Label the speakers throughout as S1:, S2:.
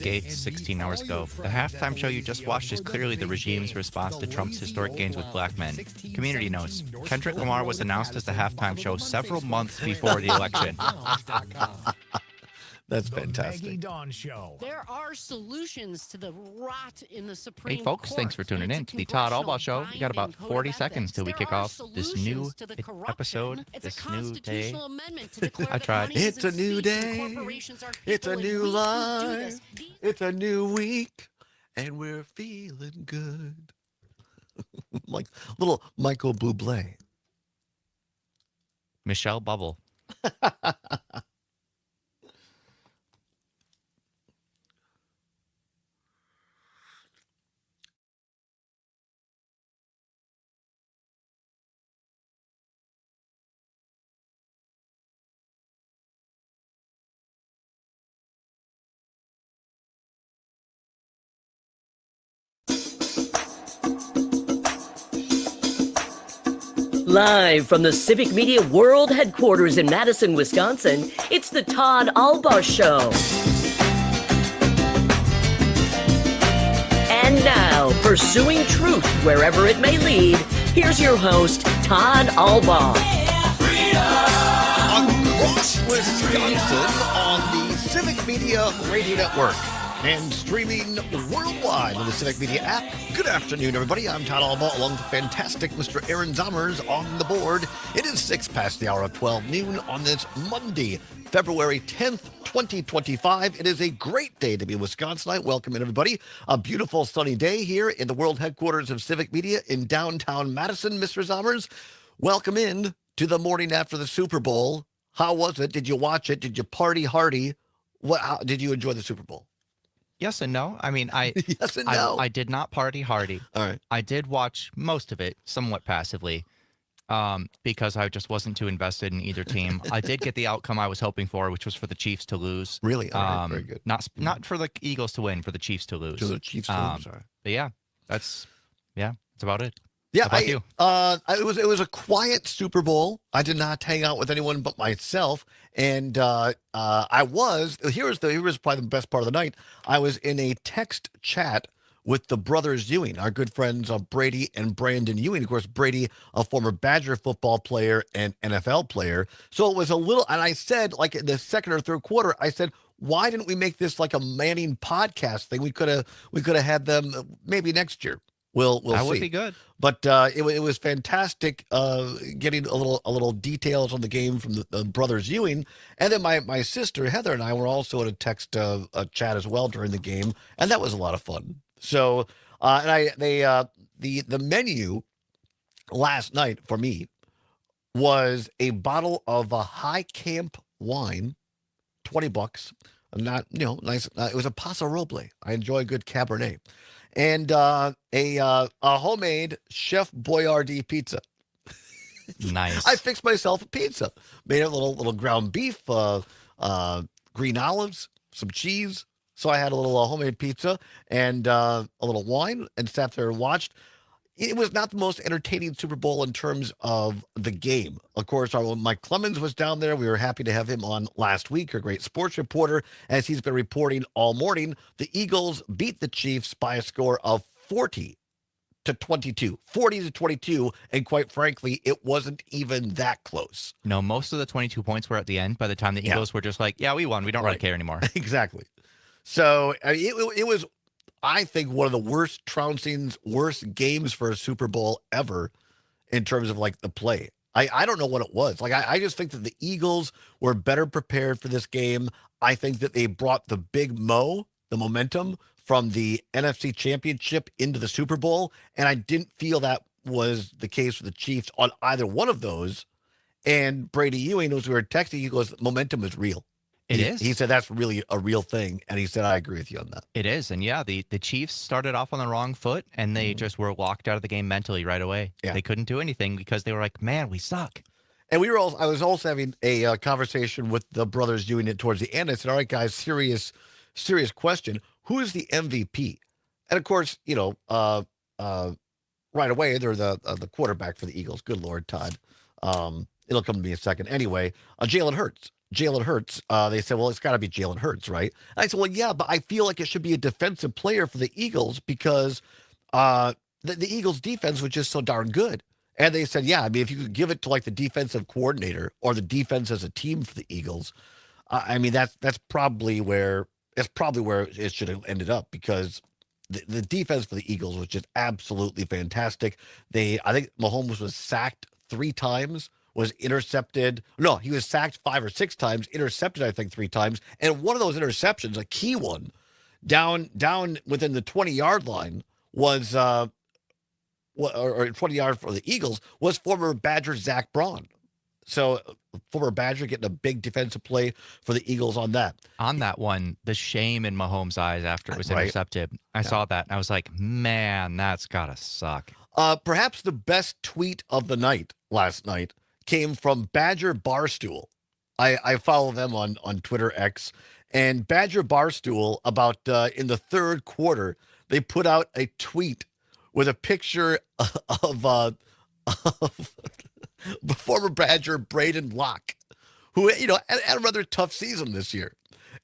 S1: Gates 16 hours ago. The halftime show you just watched is clearly the regime's response to Trump's historic gains with black men. Community notes. Kendrick Lamar was announced as the halftime show several months before the election.
S2: That's fantastic.
S3: There are solutions to the rot in the Supreme
S1: Hey, folks,
S3: Court.
S1: thanks for tuning in to the Todd Allbaugh Show. We got about 40 seconds till we kick off this new episode, this new day. I tried.
S2: It's a new day. It's a new life. It's a new week. And we're feeling good. Like little Michael Bublé.
S1: Michelle Bubble.
S4: Live from the Civic Media World Headquarters in Madison, Wisconsin, it's the Todd Allbaugh Show. And now, pursuing truth wherever it may lead, here's your host, Todd Allbaugh.
S2: Across Wisconsin on the Civic Media Radio Network and streaming worldwide on the Civic Media app. Good afternoon, everybody. I'm Todd Allbaugh, along with the fantastic Mr. Aaron Zommers on the board. It is 6 past the hour of 12 noon on this Monday, February 10th, 2025. It is a great day to be in Wisconsin. Welcome in, everybody. A beautiful sunny day here in the world headquarters of Civic Media in downtown Madison. Mr. Zommers, welcome in to the morning after the Super Bowl. How was it? Did you watch it? Did you party hardy? How did you enjoy the Super Bowl?
S1: Yes and no. I mean,
S2: yes and no.
S1: I did not party hardy.
S2: All right.
S1: I did watch most of it somewhat passively because I just wasn't too invested in either team. I did get the outcome I was hoping for, which was for the Chiefs to lose.
S2: Really? All right. Very good.
S1: Not for the Eagles to win, for the Chiefs to lose.
S2: To the Chiefs to lose, sorry.
S1: But yeah, that's about it.
S2: Yeah,
S1: How about you?
S2: It was a quiet Super Bowl. I did not hang out with anyone but myself, and I was here was probably the best part of the night. I was in a text chat with the brothers Ewing, our good friends Brady and Brandon Ewing. Of course, Brady, a former Badger football player and NFL player. So it was a little, and I said, like in the second or third quarter, I said, why didn't we make this like a Manning podcast thing? We could have had them maybe next year. We'll see.
S1: That would be good.
S2: But it was fantastic getting a little details on the game from the brothers Ewing. And then my sister Heather and I were also in a text chat as well during the game, and that was a lot of fun. So the menu last night for me was a bottle of a High Camp wine, $20. Not nice. It was a Paso Roble. I enjoy a good Cabernet. And a homemade Chef Boyardee pizza.
S1: Nice.
S2: I fixed myself a pizza. Made a little ground beef, green olives, some cheese. So I had a little homemade pizza and a little wine and sat there and watched. It was not the most entertaining Super Bowl in terms of the game. Of course, Mike Clemens was down there. We were happy to have him on last week, a great sports reporter, as he's been reporting all morning. The Eagles beat the Chiefs by a score of 40-22. 40-22, and quite frankly, it wasn't even that close.
S1: No, most of the 22 points were at the end. By the time the Eagles were just like, yeah, we won. We don't really care anymore.
S2: Exactly. So it was, I think, one of the worst trouncings, worst games for a Super Bowl ever in terms of like the play. I don't know what it was. Like, I just think that the Eagles were better prepared for this game. I think that they brought the big the momentum from the NFC Championship into the Super Bowl. And I didn't feel that was the case for the Chiefs on either one of those. And Brady Ewing, as we were texting, he goes, momentum is real.
S1: It is.
S2: He said that's really a real thing, and he said, I agree with you on that.
S1: It is, and yeah, the Chiefs started off on the wrong foot, and they just were locked out of the game mentally right away. Yeah. They couldn't do anything because they were like, man, we suck.
S2: And I was also having a conversation with the brothers doing it towards the end. I said, all right, guys, serious question. Who is the MVP? And of course, right away, they're the quarterback for the Eagles. Good Lord, Todd. It'll come to me in a second. Anyway, Jalen Hurts. Jalen Hurts. They said, well, it's got to be Jalen Hurts, right? And I said, well, yeah, but I feel like it should be a defensive player for the Eagles because the Eagles defense was just so darn good. And they said, yeah, I mean, if you could give it to like the defensive coordinator or the defense as a team for the Eagles, I mean, that's probably where it should have ended up because the defense for the Eagles was just absolutely fantastic. I think Mahomes was sacked 3 times, was intercepted. No, he was sacked 5 or 6 times, intercepted, I think 3 times. And one of those interceptions, a key one, down within the 20-yard line was, or 20 yards for the Eagles, was former Badger Zach Braun. So former Badger getting a big defensive play for the Eagles on that.
S1: On that one, the shame in Mahomes' eyes after it was
S2: Right.
S1: intercepted. I saw that, and I was like, man, that's got to suck.
S2: Perhaps the best tweet of the night last night came from Badger Barstool. I follow them on Twitter X. And Badger Barstool, about in the third quarter, they put out a tweet with a picture of former Badger Braden Locke, who, had a rather tough season this year,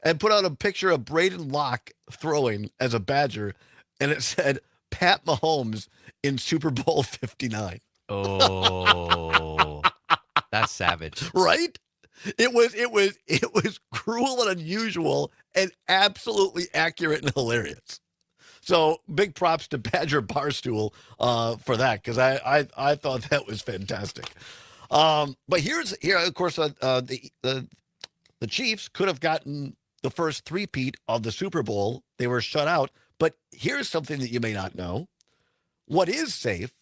S2: and put out a picture of Braden Locke throwing as a Badger, and it said, Pat Mahomes in Super Bowl 59.
S1: Oh, that's savage.
S2: Right? It was cruel and unusual and absolutely accurate and hilarious. So big props to Badger Barstool for that, because I thought that was fantastic. But here of course the Chiefs could have gotten the first three-peat of the Super Bowl. They were shut out. But here's something that you may not know. What is safe?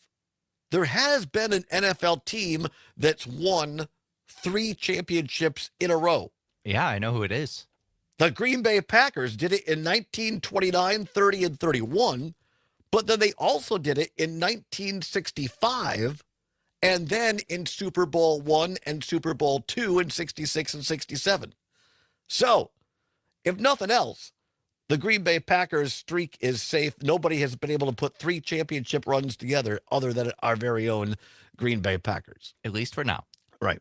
S2: There has been an NFL team that's won 3 championships in a row.
S1: Yeah, I know who it is.
S2: The Green Bay Packers did it in 1929, 30, and 31, but then they also did it in 1965, and then in Super Bowl I and Super Bowl II in 66 and 67. So, if nothing else, the Green Bay Packers streak is safe. Nobody has been able to put 3 championship runs together other than our very own Green Bay Packers.
S1: At least for now.
S2: Right.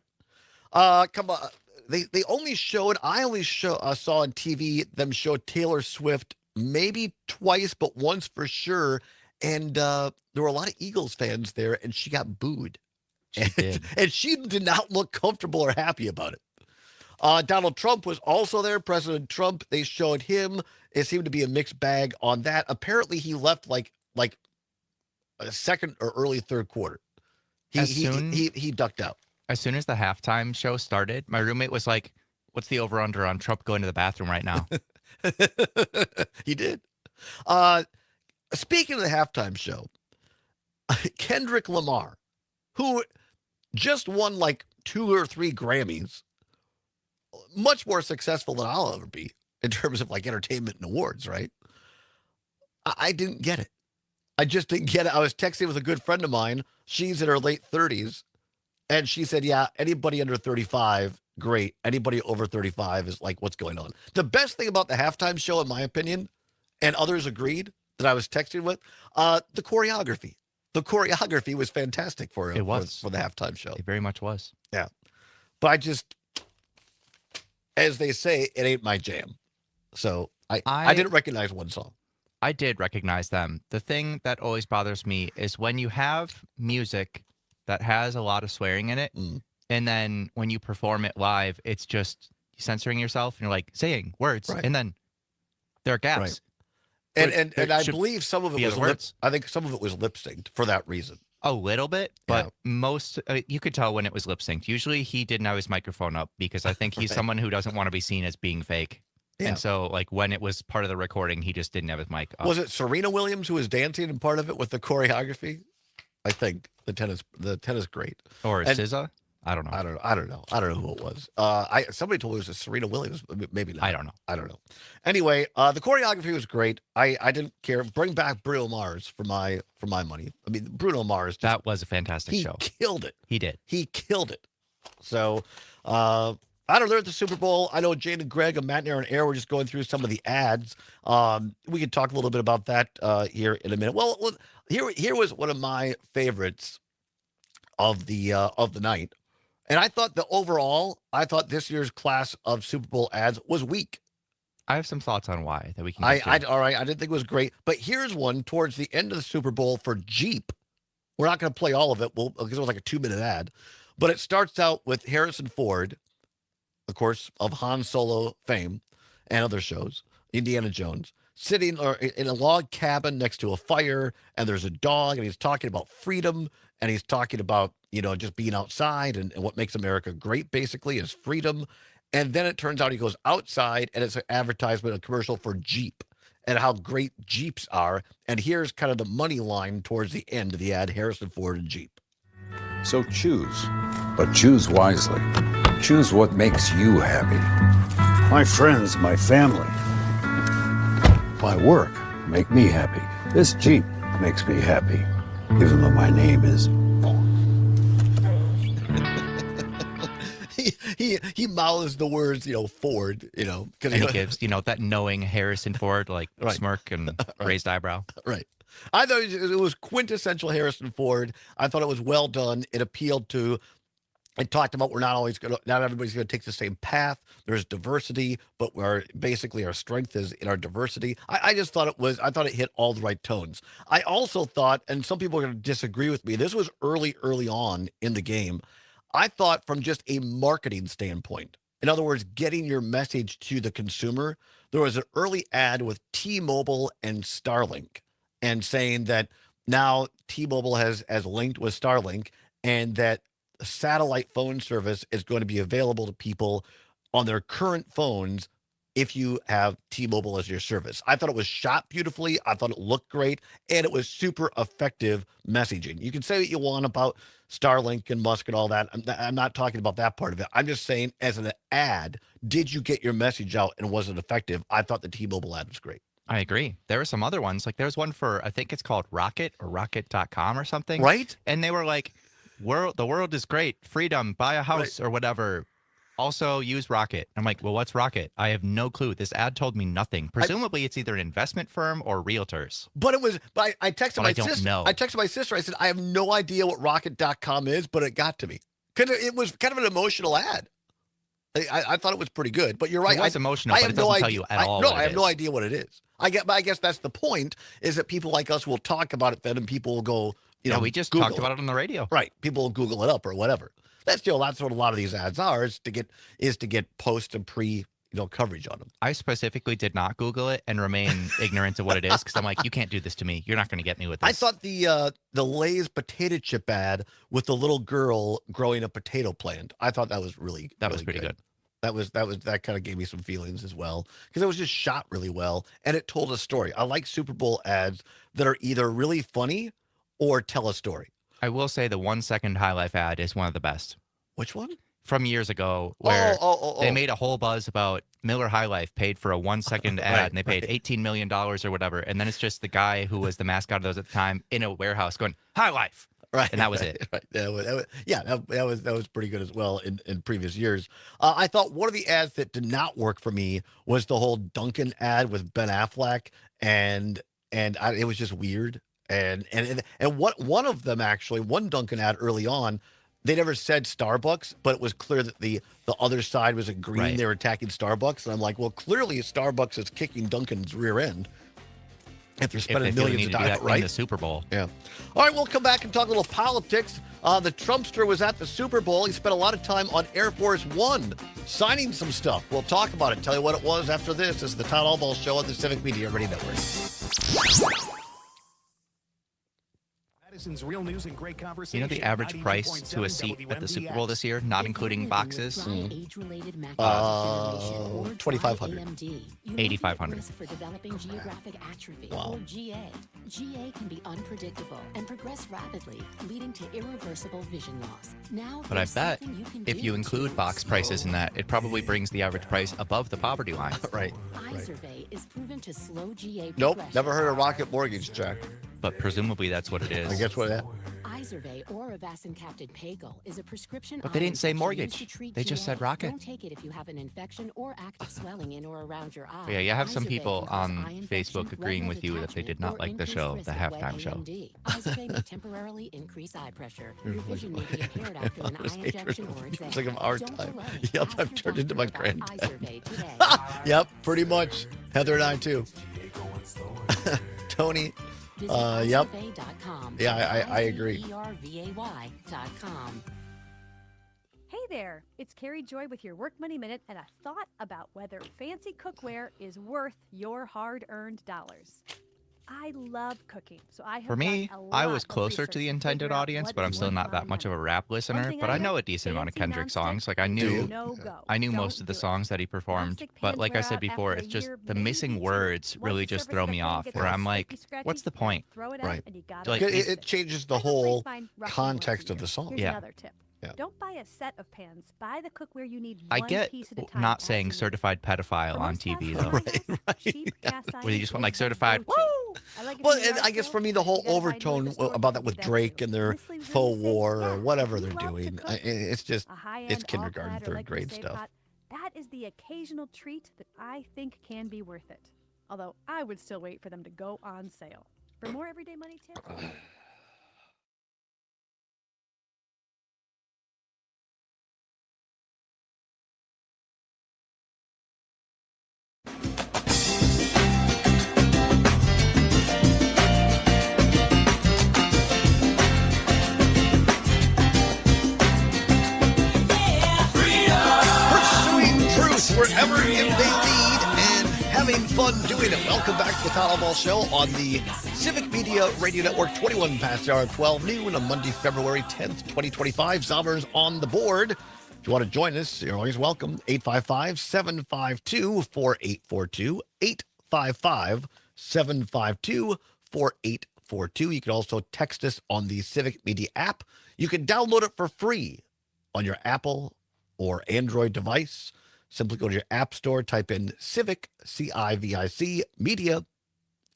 S2: Come on. They only showed, I only saw on TV them show Taylor Swift maybe twice, but once for sure. And there were a lot of Eagles fans there, and she got booed.
S1: She did.
S2: And she did not look comfortable or happy about it. Donald Trump was also there. President Trump, they showed him. It seemed to be a mixed bag on that. Apparently, he left like a second or early third quarter. He ducked out.
S1: As soon as the halftime show started, my roommate was like, what's the over-under on Trump going to the bathroom right now?
S2: He did. Speaking of the halftime show, Kendrick Lamar, who just won like 2 or 3 Grammys, much more successful than I'll ever be in terms of like entertainment and awards, right? I didn't get it. I just didn't get it. I was texting with a good friend of mine. She's in her late 30s. And she said, yeah, anybody under 35, great. Anybody over 35 is like, what's going on? The best thing about the halftime show, in my opinion, and others agreed that I was texting with, the choreography. The choreography was fantastic for
S1: It was.
S2: for the halftime show.
S1: It very much was.
S2: Yeah. But I just, as they say, it ain't my jam. So I didn't recognize one song.
S1: I did recognize them. The thing that always bothers me is when you have music that has a lot of swearing in it, and then when you perform it live, it's just censoring yourself, and you're like saying words,
S2: Right.
S1: and then there are gaps.
S2: Right.
S1: But
S2: And
S1: there
S2: I
S1: should
S2: believe some of it
S1: be
S2: was
S1: other words.
S2: I think some of it was lip synced for that reason.
S1: A little bit, but
S2: Yeah.
S1: most you could tell when it was lip synced. Usually he didn't have his microphone up because I think he's
S2: Right.
S1: someone who doesn't want to be seen as being fake.
S2: Yeah.
S1: And so, like, when it was part of the recording, he just didn't have his mic up.
S2: Was it Serena Williams who was dancing in part of it with the choreography? I think the tennis great.
S1: Or
S2: and-
S1: SZA? I don't know.
S2: I don't know who it was. Somebody told me it was Serena Williams, but maybe not.
S1: I don't know.
S2: I don't know. Anyway, the choreography was great. I didn't care. Bring back Bruno Mars for my money. I mean, Bruno Mars.
S1: That was a fantastic
S2: he
S1: show.
S2: killed it.
S1: He did.
S2: He killed it. So, I don't know, at the Super Bowl, I know Jane and Greg and Matt and Aaron Air were just going through some of the ads. We could talk a little bit about that here in a minute. Well, here was one of my favorites of the night, And I thought I thought this year's class of Super Bowl ads was weak.
S1: I have some thoughts on why that we can
S2: I
S1: get to.
S2: all right, I didn't think it was great. But here's one towards the end of the Super Bowl for Jeep. We're not going to play all of it because it was like a 2-minute ad. But it starts out with Harrison Ford, of course, of Han Solo fame and other shows, Indiana Jones, sitting in a log cabin next to a fire, and there's a dog, and he's talking about freedom, and he's talking about, just being outside and what makes America great, basically, is freedom. And then it turns out he goes outside, and it's an advertisement, a commercial for Jeep, and how great Jeeps are. And here's kind of the money line towards the end of the ad, Harrison Ford and Jeep.
S5: So choose, but choose wisely. Choose what makes you happy. My friends, my family, my work make me happy. This Jeep makes me happy, even though my name is
S2: He mouths the words, Ford, because
S1: And he gives, that knowing Harrison Ford, smirk and raised eyebrow.
S2: Right. I thought it was quintessential Harrison Ford. I thought it was well done. It appealed to. It talked about not everybody's going to take the same path. There's diversity, but our strength is in our diversity. I just thought it hit all the right tones. I also thought, and some people are going to disagree with me, this was early on in the game. I thought from just a marketing standpoint, in other words, getting your message to the consumer, there was an early ad with T-Mobile and Starlink, and saying that now T-Mobile has linked with Starlink, and that satellite phone service is going to be available to people on their current phones if you have T-Mobile as your service. I thought it was shot beautifully. I thought it looked great, and it was super effective messaging. You can say what you want about Starlink and Musk and all that. I'm not talking about that part of it. I'm just saying, as an ad, did you get your message out, and was it effective? I thought the T-Mobile ad was great.
S1: I agree. There were some other ones. Like there's one for, I think it's called Rocket or Rocket.com or something.
S2: Right?
S1: And they were like, the world is great. Freedom, buy a house or whatever. Also use Rocket. I'm like, well, what's Rocket? I have no clue. This ad told me nothing. Presumably it's either an investment firm or realtors.
S2: But I texted my sister.
S1: Know.
S2: I texted my sister. I said, I have no idea what Rocket.com is, but it got to me. Because it was kind of an emotional ad. I thought it was pretty good, but you're right.
S1: It was emotional, but it doesn't tell you at all.
S2: No, I have no idea what it is. I guess that's the point, is that people like us will talk about it then, and people will go,
S1: we just
S2: Google
S1: talked about it on the radio.
S2: Right. People will Google it up or whatever. That's what a lot of these ads are, is to get post and pre, coverage on them.
S1: I specifically did not Google it and remain ignorant of what it is, because I'm like, you can't do this to me. You're not going to get me with this.
S2: I thought the Lay's potato chip ad with the little girl growing a potato plant, I thought that was really
S1: pretty good.
S2: That kind of gave me some feelings as well, because it was just shot really well, and it told a story. I like Super Bowl ads that are either really funny or tell a story.
S1: I will say the 1 second High Life ad is one of the best.
S2: Which one?
S1: From years ago, where they made a whole buzz about Miller High Life paid for a 1 second ad, and they paid $18 million or whatever, and then it's just the guy who was the mascot of those at the time in a warehouse going, High Life.
S2: Right,
S1: and that was it.
S2: Right. That was pretty good as well in previous years. I thought one of the ads that did not work for me was the whole Dunkin' ad with Ben Affleck, and it was just weird. And one of them, actually, one Dunkin' ad early on, they never said Starbucks, but it was clear that the other side was agreeing. Right. They were attacking Starbucks, and I'm like, well, clearly Starbucks is kicking Dunkin's rear end. If they're spending millions of dollars, right?
S1: In the Super Bowl.
S2: Yeah. All right, we'll come back and talk a little politics. The Trumpster was at the Super Bowl. He spent a lot of time on Air Force One signing some stuff. We'll talk about it, tell you what it was after this. This is the Todd Allbaugh Show on the Civic Media Radio Network.
S6: Real news and great conversation.
S1: You know the average price to a seat at the Super Bowl this year, not including boxes?
S2: $2,500.
S1: $8,500.
S7: For developing geographic atrophy,
S2: wow.
S7: or GA. GA can be unpredictable and progress rapidly, leading to irreversible vision loss. Now,
S1: but I bet if you include box prices in that, it probably brings the average price above the poverty line.
S2: Right.
S7: iSurvey is proven to slow GA
S2: Nope, never heard of Rocket Mortgage Check.
S1: But presumably that's what it is.
S2: I guess what that.
S7: Izervay or avacin-capted Pagel is a prescription
S1: But they didn't say
S7: eye infection
S1: mortgage.
S7: used to treat
S1: They just
S7: GA.
S1: said rocket.
S7: Don't take it if you have an infection or active swelling in or around your eye.
S1: Yeah, you have some
S7: Izervay
S1: people
S7: can cause
S1: on
S7: eye infection,
S1: Facebook agreeing
S7: retinal
S1: with you that they
S7: detachment,
S1: did not
S7: or
S1: like the
S7: increased
S1: show,
S7: risk
S1: the
S7: of wet
S1: halftime show.
S7: AMD. Izervay may temporarily increase eye pressure. Your vision may be impaired after an eye injection or exam.
S2: It's like of our
S7: Don't
S2: time.
S7: delay.
S2: Yep,
S7: Ask
S2: I've
S7: your
S2: turned into my
S7: doctor about
S2: granddad.
S7: Izervay today.
S2: Yep, pretty much. Heather and I too. Tony.
S7: Visit
S2: Yep.
S7: Izervay.com.
S2: Yeah, I agree.
S7: IZERVAY.com.
S6: Hey there, it's Carrie Joy with your Work Money Minute and a thought about whether fancy cookware is worth your hard-earned dollars. I love cooking, so I have
S1: For me,
S6: done a
S1: I
S6: lot
S1: was
S6: of
S1: closer to the
S6: research
S1: intended
S6: figure out
S1: audience,
S6: what
S1: but I'm
S6: is
S1: still
S6: worth
S1: not that
S6: my
S1: much of a
S6: money.
S1: rap
S6: One
S1: listener.
S6: thing
S1: But I know
S6: know,
S1: a decent amount of
S6: fancy
S1: Kendrick
S6: nonstick
S1: songs. Like I
S6: is
S1: knew,
S6: no-go.
S1: I knew
S6: Don't
S1: most of the
S6: do it.
S1: songs that he performed.
S6: Nonstick
S1: But
S6: pans
S1: like I
S6: wear
S1: said
S6: out
S1: before,
S6: after a
S1: it's just
S6: year,
S1: the
S6: maybe
S1: missing
S6: two.
S1: words
S6: Once
S1: really
S6: the
S1: just
S6: surface
S1: throw
S6: of the
S1: me
S6: pan
S1: off.
S6: gets
S1: Where
S6: all
S1: I'm like,
S6: scratchy,
S1: what's the
S6: scratchy,
S1: point?
S6: throw it out
S2: Right.
S6: and you gotta
S1: Like,
S6: replace
S2: It changes the
S6: I replace
S2: whole
S6: mine roughly once a
S2: context of
S6: year.
S2: the song.
S6: Here's
S1: Yeah.
S6: another tip.
S2: Yeah.
S6: Don't buy a set of pans. Buy the cookware you need
S1: I
S6: one
S1: get
S6: piece at a time
S1: not
S6: as
S1: saying
S6: you need.
S1: certified pedophile
S6: For
S1: on
S6: most
S1: TV
S6: houses
S1: though.
S6: in my house, cheap cast
S1: Where you
S6: iron
S1: just want
S6: is
S1: like
S6: the
S1: certified.
S6: go-to.
S1: Woo!
S6: I like it
S2: Well,
S6: from the
S2: and
S6: yard
S2: I guess
S6: sale,
S2: for me,
S6: but
S2: the
S6: if
S2: whole
S6: you gotta hide money at
S2: overtone
S6: the store,
S2: about
S6: you
S2: that
S6: can
S2: with
S6: do
S2: Drake
S6: too.
S2: and their
S6: Honestly, when
S2: faux
S6: you say,
S2: war
S6: yeah,
S2: or whatever
S6: if
S2: they're
S6: you love to
S2: doing,
S6: cook,
S2: it's just,
S6: a high-end
S2: it's kindergarten,
S6: all-clad or
S2: third
S6: like
S2: grade
S6: crusade
S2: stuff.
S6: pot, that is the occasional treat that I think can be worth it. Although I would still wait for them to go on sale. For more everyday money tips.
S2: Pursuing truth wherever it may lead and having fun doing it. Welcome back to the Todd Allbaugh Show on the Civic Media Radio Network, 21 past the hour of 12 noon on Monday, February 10th, 2025. Zommers on the board. If you want to join us, you're always welcome. 855-752-4842. 855-752-4842. You can also text us on the Civic Media app. You can download it for free on your Apple or Android device. Simply go to your app store, type in Civic, C-I-V-I-C, Media.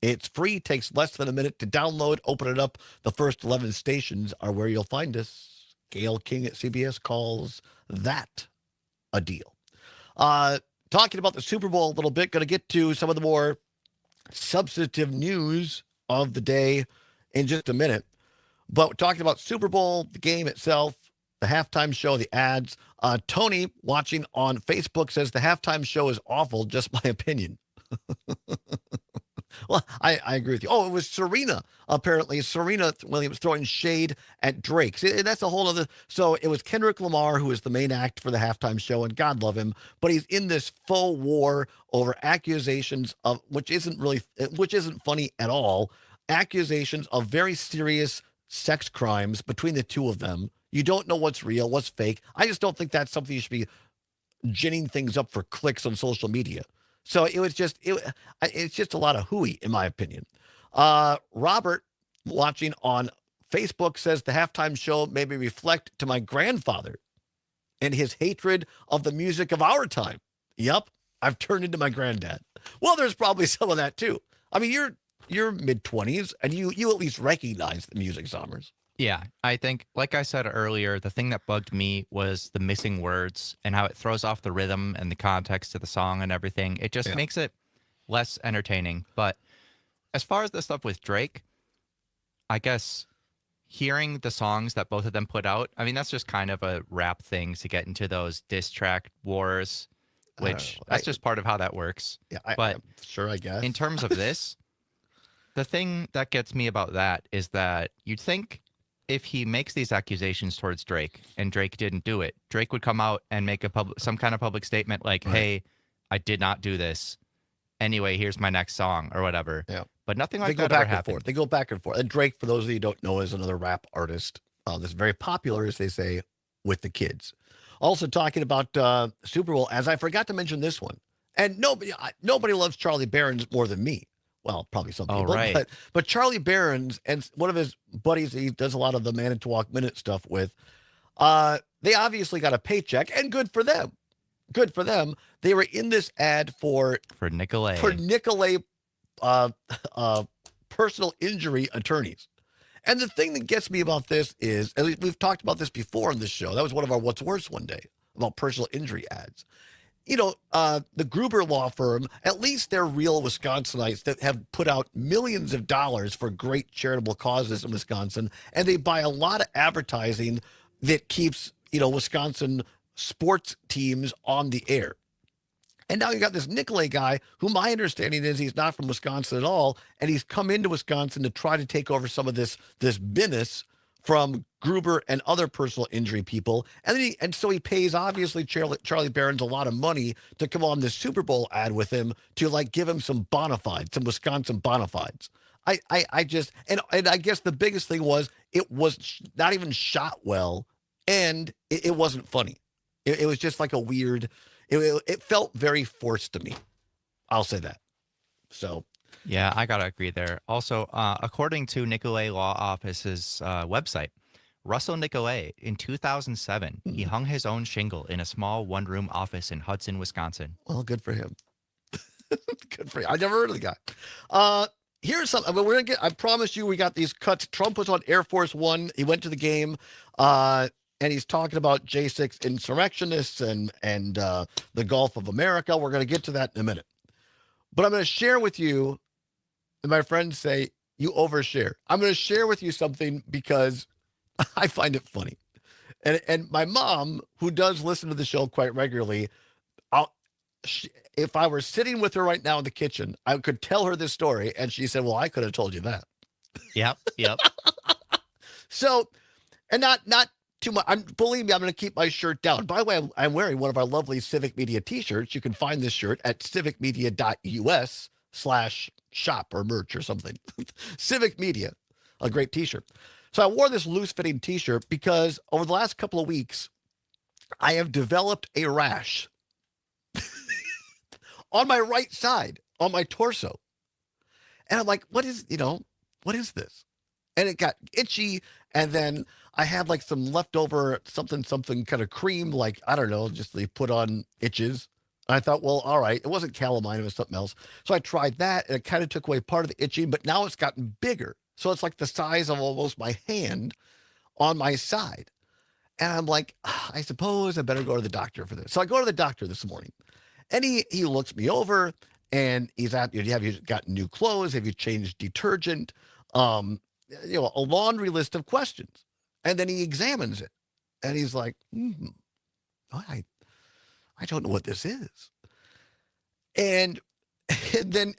S2: It's free, takes less than a minute to download, open it up. The first 11 stations are where you'll find us. Gail King at CBS calls that a deal. Talking about the Super Bowl a little bit, going to get to some of the more substantive news of the day in just a minute. But talking about Super Bowl, the game itself, the halftime show, the ads. Tony, watching on Facebook, says the halftime show is awful, just my opinion. Well, I agree with you. Oh, it was Serena, apparently. Serena Williams throwing shade at Drake. See, that's a whole other. So it was Kendrick Lamar, who was the main act for the halftime show, and God love him. But he's in this faux war over accusations of, which isn't funny at all, accusations of very serious sex crimes between the two of them. You don't know what's real, what's fake. I just don't think that's something you should be ginning things up for clicks on social media. So it's just a lot of hooey, in my opinion. Robert, watching on Facebook, says the halftime show made me reflect to my grandfather and his hatred of the music of our time. Yep, I've turned into my granddad. Well, there's probably some of that too. I mean, you're mid-20s, and you at least recognize the music, Zommers.
S1: Yeah, I think, like I said earlier, the thing that bugged me was the missing words and how it throws off the rhythm and the context of the song and everything. It just makes it less entertaining. But as far as the stuff with Drake, I guess hearing the songs that both of them put out, I mean, that's just kind of a rap thing to get into those diss track wars, which that's just part of how that works.
S2: Yeah,
S1: but
S2: I'm sure, I guess.
S1: in terms of this, the thing that gets me about that is that you'd think if he makes these accusations towards Drake and Drake didn't do it, Drake would come out and make some kind of public statement like, hey, I did not do this. Anyway, here's my next song or whatever.
S2: Yeah.
S1: But nothing
S2: They
S1: like
S2: go
S1: that
S2: back
S1: ever
S2: and
S1: happened.
S2: forth. They go back and forth. And Drake, for those of you who don't know, is another rap artist that's very popular, as they say, with the kids. Also talking about Super Bowl, as I forgot to mention this one. And nobody loves Charlie Barron's more than me. Well, probably some people,
S1: right.
S2: but Charlie Barron's and one of his buddies he does a lot of the Man-to-Walk Minute stuff with, they obviously got a paycheck, and good for them. Good for them. They were in this ad for
S1: Nicolay.
S2: personal injury attorneys. And the thing that gets me about this is, and we've talked about this before on this show. That was one of our What's Worse one day about personal injury ads. The Gruber law firm, at least they're real Wisconsinites that have put out millions of dollars for great charitable causes in Wisconsin. And they buy a lot of advertising that keeps, Wisconsin sports teams on the air. And now you got this Nicolay guy who my understanding is he's not from Wisconsin at all. And he's come into Wisconsin to try to take over some of this business from Gruber and other personal injury people. And so he pays, obviously, Charlie Barron's a lot of money to come on this Super Bowl ad with him to give him some bona fides, some Wisconsin bona fides. I just, and I guess the biggest thing was it was not even shot well, and it wasn't funny. It was just like a weird, it felt very forced to me. I'll say that. So.
S1: Yeah, I gotta agree there. Also, according to Nicolay Law Office's website, Russell Nicolay, in 2007, he hung his own shingle in a small one-room office in Hudson, Wisconsin.
S2: Well, good for him. Good for you. I never heard of the guy. Here's something. We're gonna get. I promise you, we got these cuts. Trump was on Air Force One. He went to the game, and he's talking about J6 insurrectionists and the Gulf of America. We're gonna get to that in a minute. But I'm gonna share with you. And my friends say, you overshare. I'm going to share with you something because I find it funny. And my mom, who does listen to the show quite regularly, if I were sitting with her right now in the kitchen, I could tell her this story. And she said, well, I could have told you that.
S1: Yep.
S2: So, and not too much. Believe me, I'm going to keep my shirt down. By the way, I'm wearing one of our lovely Civic Media t-shirts. You can find this shirt at civicmedia.us/shop or merch or something. Civic Media, a great t-shirt. So I wore this loose-fitting t-shirt because over the last couple of weeks, I have developed a rash on my right side, on my torso. And I'm like, what is this? And it got itchy. And then I had some leftover something kind of cream, I don't know, just they put on itches. I thought, well, all right, it wasn't calamine, it was something else. So I tried that, and it kind of took away part of the itching, but now it's gotten bigger. So it's like the size of almost my hand on my side. And I'm like, I suppose I better go to the doctor for this. So I go to the doctor this morning, and he looks me over, and he's at, have you got new clothes? Have you changed detergent? A laundry list of questions. And then he examines it, and he's like, I don't know what this is. And then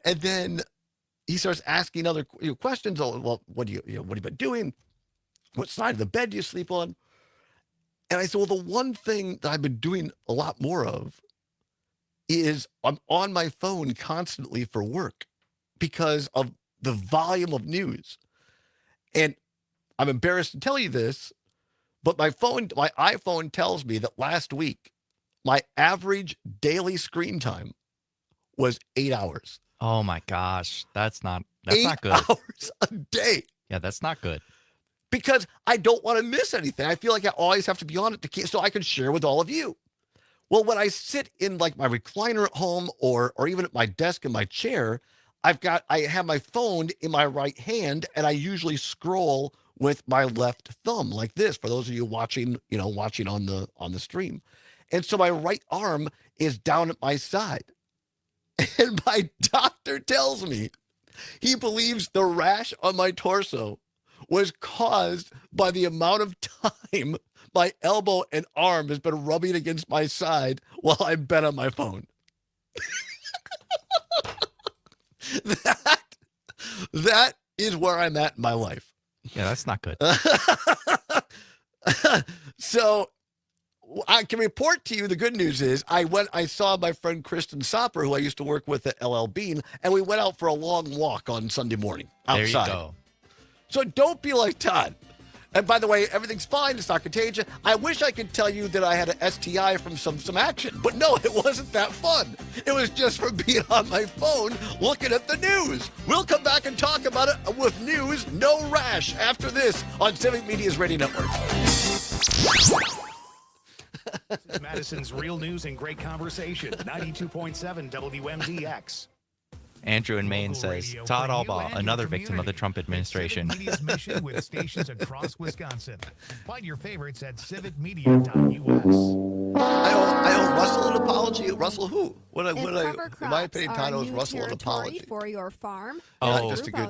S2: he starts asking other questions. Oh, well, what have you been doing? What side of the bed do you sleep on? And I said, well, the one thing that I've been doing a lot more of is I'm on my phone constantly for work because of the volume of news. And I'm embarrassed to tell you this, but my iPhone tells me that last week, my average daily screen time was 8 hours.
S1: Oh my gosh, that's not good.
S2: 8 hours a day.
S1: Yeah, that's not good.
S2: Because I don't want to miss anything. I feel like I always have to be on it so I can share with all of you. Well, when I sit in my recliner at home or even at my desk in my chair, I have my phone in my right hand, and I usually scroll with my left thumb like this. For those of you watching on the stream. And so my right arm is down at my side. And my doctor tells me he believes the rash on my torso was caused by the amount of time my elbow and arm has been rubbing against my side while I've been on my phone. That is where I'm at in my life.
S1: Yeah, that's not good.
S2: So I can report to you the good news is I saw my friend Kristen Sopper, who I used to work with at LL Bean, and we went out for a long walk on Sunday morning outside.
S1: There you go.
S2: So don't be like Todd. And by the way, everything's fine. It's not contagious. I wish I could tell you that I had an STI from some action, but no, it wasn't that fun. It was just from being on my phone looking at the news. We'll come back and talk about it with news, no rash, after this on Civic Media's Radio Network.
S8: This is Madison's real news and great conversation. 92.7 WMDX.
S1: Andrew in Maine says, Todd Allbaugh, another victim of the Trump administration.
S8: Civic Media's mission with stations across Wisconsin. Find your favorites at civicmedia.us.
S2: I owe Russell an apology. Russell who? In my opinion, Todd owes
S9: new
S2: Russell an apology.
S9: for your farm.
S1: Oh,
S2: just a good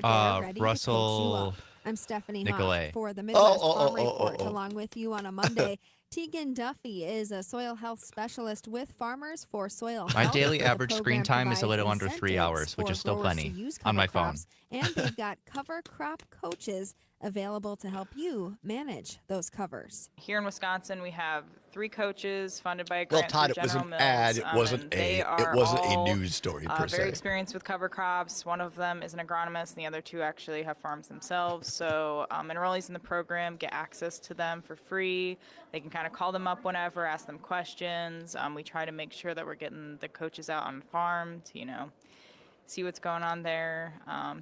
S1: Russell
S9: I'm Stephanie
S1: Nicolay.
S9: Hoff for the Midwest Farm
S2: oh,
S9: Report. Along with you on a Monday, Tegan Duffy is a soil health specialist with Farmers for Soil Health.
S1: My daily
S9: The
S1: average screen
S9: program
S1: time is a little
S9: provides
S1: under 3
S9: incentives
S1: hours, which
S9: for
S1: is still
S9: growers
S1: plenty
S9: to use
S1: on my
S9: cover
S1: phone.
S9: crops, and they've got cover crop coaches available to help you manage those covers.
S10: Here in Wisconsin, we have 3 coaches funded by a
S2: Well,
S10: grant
S2: Todd,
S10: through
S2: it was
S10: General
S2: an ad.
S10: Mills,
S2: It wasn't
S10: and they are
S2: a
S10: all,
S2: news story per
S10: very
S2: se.
S10: experienced with cover crops. One of them is an agronomist, and the other 2 actually have farms themselves. So enrollees in the program get access to them for free. They can kind of call them up whenever, ask them questions. We try to make sure that we're getting the coaches out on farm to, see what's going on there.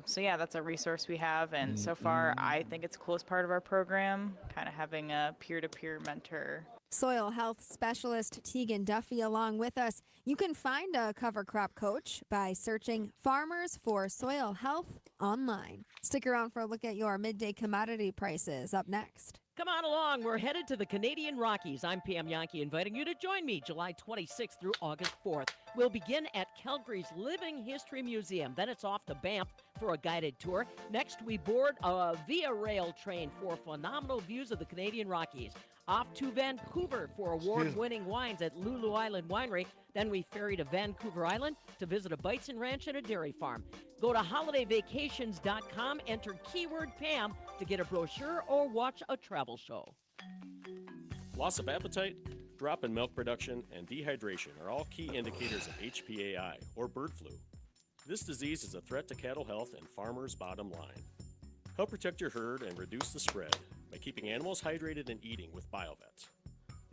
S10: So yeah, that's a resource we have, and so far I think it's the coolest part of our program, kind of having a peer-to-peer mentor.
S9: Soil health specialist Tegan Duffy along with us. You can find a cover crop coach by searching Farmers for Soil Health online. Stick around for a look at your midday commodity prices up next.
S11: Come on along. We're headed to the Canadian Rockies. I'm Pam Yankee, inviting you to join me July 26th through August 4th. We'll begin at Calgary's Living History Museum. Then it's off to Banff for a guided tour. Next, we board a Via Rail train for phenomenal views of the Canadian Rockies. Off to Vancouver for award-winning wines at Lulu Island Winery. Then we ferry to Vancouver Island to visit a bison ranch and a dairy farm. Go to holidayvacations.com, enter keyword Pam to get a brochure or watch a travel show.
S12: Loss of appetite, drop in milk production, and dehydration are all key indicators of HPAI, or bird flu. This disease is a threat to cattle health and farmers' bottom line. Help protect your herd and reduce the spread by keeping animals hydrated and eating with BioVet.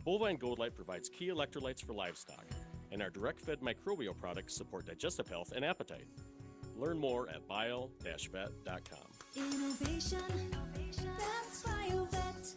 S12: Bovine Gold Light provides key electrolytes for livestock, and our direct-fed microbial products support digestive health and appetite. Learn more at bio-vet.com.
S13: Innovation, that's BioVet.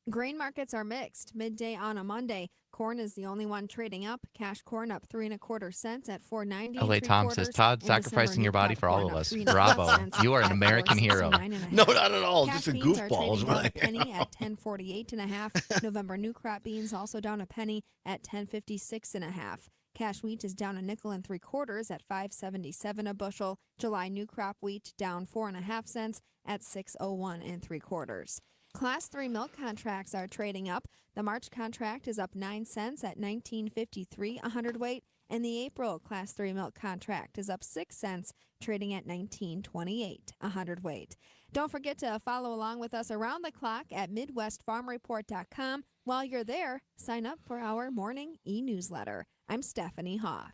S9: Grain markets are mixed. Midday on a Monday, corn is the only one trading up. Cash corn up 3 1/4 cents at $4.90.
S1: LA Tom says, Todd, sacrificing your body for all of us. Bravo. You are an American hero.
S2: No, not at all.
S9: Cash
S2: Just a
S9: beans are
S2: goofball is
S9: trading
S2: what
S9: down
S2: I
S9: a penny at 10.48 November new crop beans also down a penny at 10.56 Cash wheat is down a nickel and 3/4 at 5.77 a bushel. July new crop wheat down 4.5 cents at 6.01 3/4. Class 3 milk contracts are trading up. The March contract is up 9 cents at 19.53 a hundredweight, and the April Class 3 milk contract is up 6 cents, trading at 19.28 a hundredweight. Don't forget to follow along with us around the clock at MidwestFarmReport.com. While you're there, sign up for our morning e-newsletter. I'm Stephanie Hoff.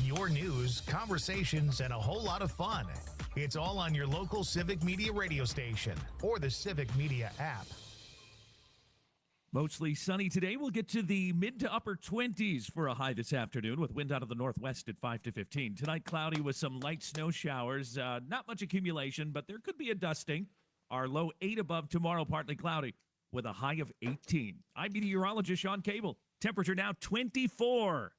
S8: Your news, conversations, and a whole lot of fun. It's all on your local Civic Media radio station or the Civic Media app.
S14: Mostly sunny today. We'll get to the mid to upper 20s for a high this afternoon with wind out of the northwest at 5 to 15. Tonight, cloudy with some light snow showers. Not much accumulation, but there could be a dusting. Our low 8 above tomorrow, partly cloudy with a high of 18. I'm meteorologist Sean Cable. Temperature now 24.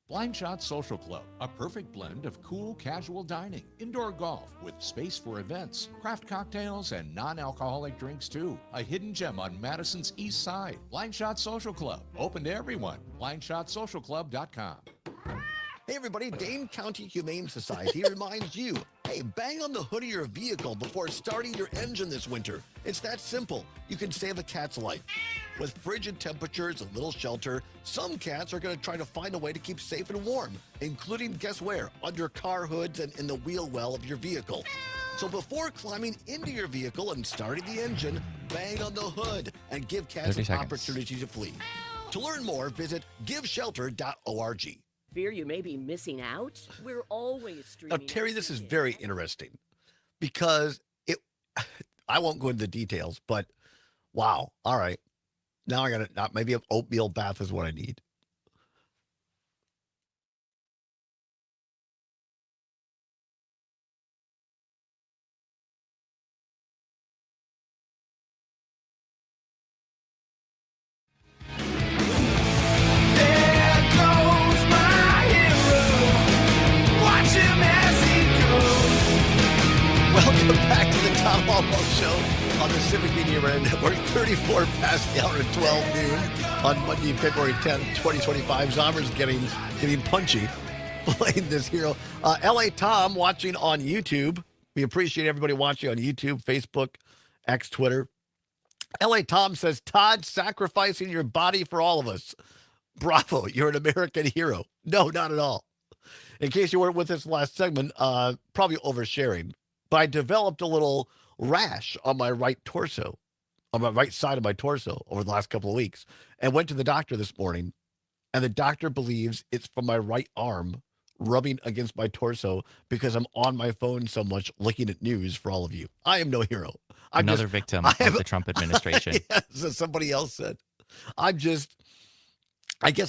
S15: Blind Shot Social Club, a perfect blend of cool, casual dining, indoor golf with space for events, craft cocktails, and non-alcoholic drinks too. A hidden gem on Madison's East Side. Blind Shot Social Club, open to everyone. BlindShotSocialClub.com.
S2: Hey everybody, Dane County Humane Society reminds you, hey, bang on the hood of your vehicle before starting your engine this winter. It's that simple. You can save a cat's life. With frigid temperatures and little shelter, some cats are going to try to find a way to keep safe and warm, including, guess where? Under car hoods and in the wheel well of your vehicle. So before climbing into your vehicle and starting the engine, bang on the hood and give cats
S1: 30
S2: an
S1: seconds.
S2: opportunity to flee. To learn more, visit giveshelter.org.
S4: Fear you may be missing out? We're always
S2: Now,
S4: streaming.
S2: Terry, this is very interesting because I won't go into the details, but wow. All right. Now I got to, maybe an oatmeal bath is what I need. Welcome back to the Todd Allbaugh Show on the Civic Media Radio Network. 34 past the hour at 12 noon on Monday, February 10th, 2025. Zombers getting punchy playing this hero. L.A. Tom watching on YouTube. We appreciate everybody watching on YouTube, Facebook, X, Twitter. L.A. Tom says, Todd, sacrificing your body for all of us. Bravo, you're an American hero. No, not at all. In case you weren't with us last segment, probably oversharing, but I developed a little rash on my right torso, on my right side of my torso over the last couple of weeks, and went to the doctor this morning, and the doctor believes it's from my right arm rubbing against my torso because I'm on my phone so much looking at news for all of you. I am no hero.
S1: Another victim of the Trump administration.
S2: Yes, as somebody else said. I guess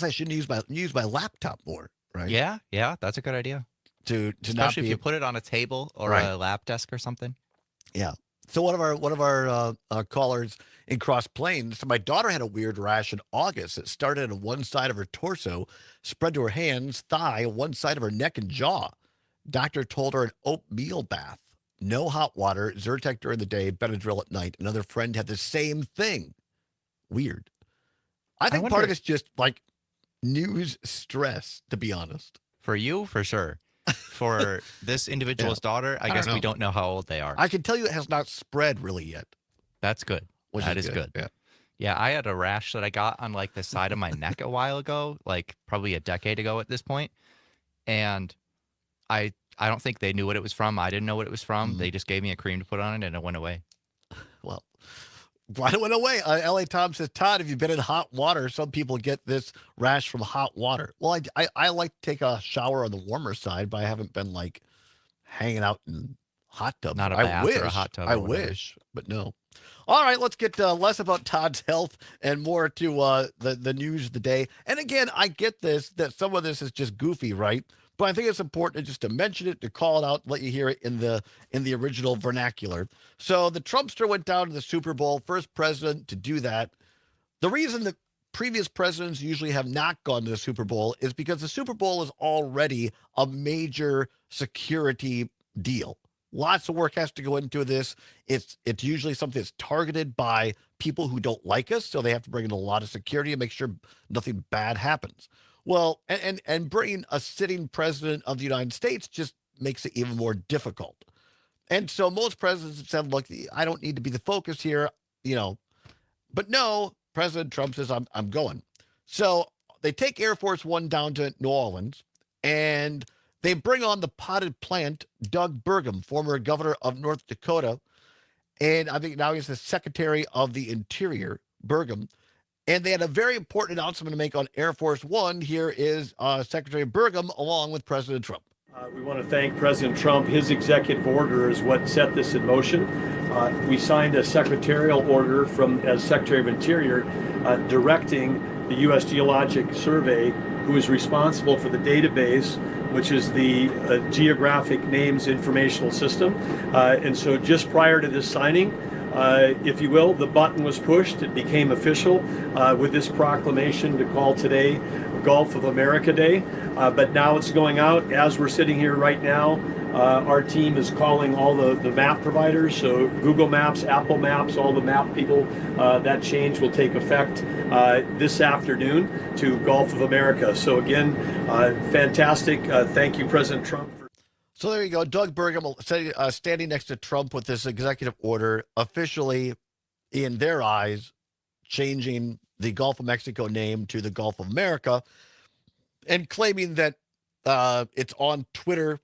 S2: I shouldn't use my laptop more. Right.
S1: Yeah, that's a good idea. Especially if you put it on a table or a lap desk or something.
S2: Yeah. So one of our callers in Cross Plains, so my daughter had a weird rash in August. It started on one side of her torso, spread to her hands, thigh, one side of her neck and jaw. Doctor told her an oatmeal bath, no hot water, Zyrtec during the day, Benadryl at night. Another friend had the same thing. Weird. I think part of it's just like news stress, to be honest.
S1: For you, for sure. For this individual's daughter, I guess we don't know how old they are.
S2: I can tell you it has not spread really yet.
S1: That's good. That is good. Yeah, I had a rash that I got on like the side of my neck a while ago, like probably a decade ago at this point. And I don't think they knew what it was from. I didn't know what it was from. They just gave me a cream to put on it and it went away.
S2: Well, why it went away? L.A. Tom says, Todd, have you been in hot water? Some people get this rash from hot water. Well, I like to take a shower on the warmer side, but I haven't been like hanging out in hot tubs.
S1: Not a bath or a hot tub.
S2: I wish, but no. All right, let's get less about Todd's health and more to the news of the day. And again, I get that some of this is just goofy, right? But I think it's important just to mention it, to call it out, let you hear it in the original vernacular. So the Trumpster went down to the Super Bowl, first president to do that. The reason that previous presidents usually have not gone to the Super Bowl is because the Super Bowl is already a major security deal. Lots of work has to go into this. It's usually something that's targeted by people who don't like us, so they have to bring in a lot of security and make sure nothing bad happens. Well, and bringing a sitting president of the United States just makes it even more difficult. And so most presidents have said, look, I don't need to be the focus here, But no, President Trump says, I'm going. So they take Air Force One down to New Orleans, and they bring on the potted plant, Doug Burgum, former governor of North Dakota. And I think now he's the Secretary of the Interior, Burgum. And they had a very important announcement to make on Air Force One. Here is Secretary Burgum along with President Trump.
S16: We want to thank President Trump. His executive order is what set this in motion. We signed a secretarial order as Secretary of Interior directing the U.S. Geologic Survey, who is responsible for the database, which is the Geographic Names Informational System. And so just prior to this signing, if you will, the button was pushed. It became official with this proclamation to call today Gulf of America Day. But now it's going out. As we're sitting here right now, our team is calling all the map providers. So Google Maps, Apple Maps, all the map people, that change will take effect this afternoon to Gulf of America. So again, fantastic. Thank you, President Trump.
S2: So there you go. Doug Burgum standing next to Trump with this executive order, officially, in their eyes, changing the Gulf of Mexico name to the Gulf of America, and claiming that it's on Twitter,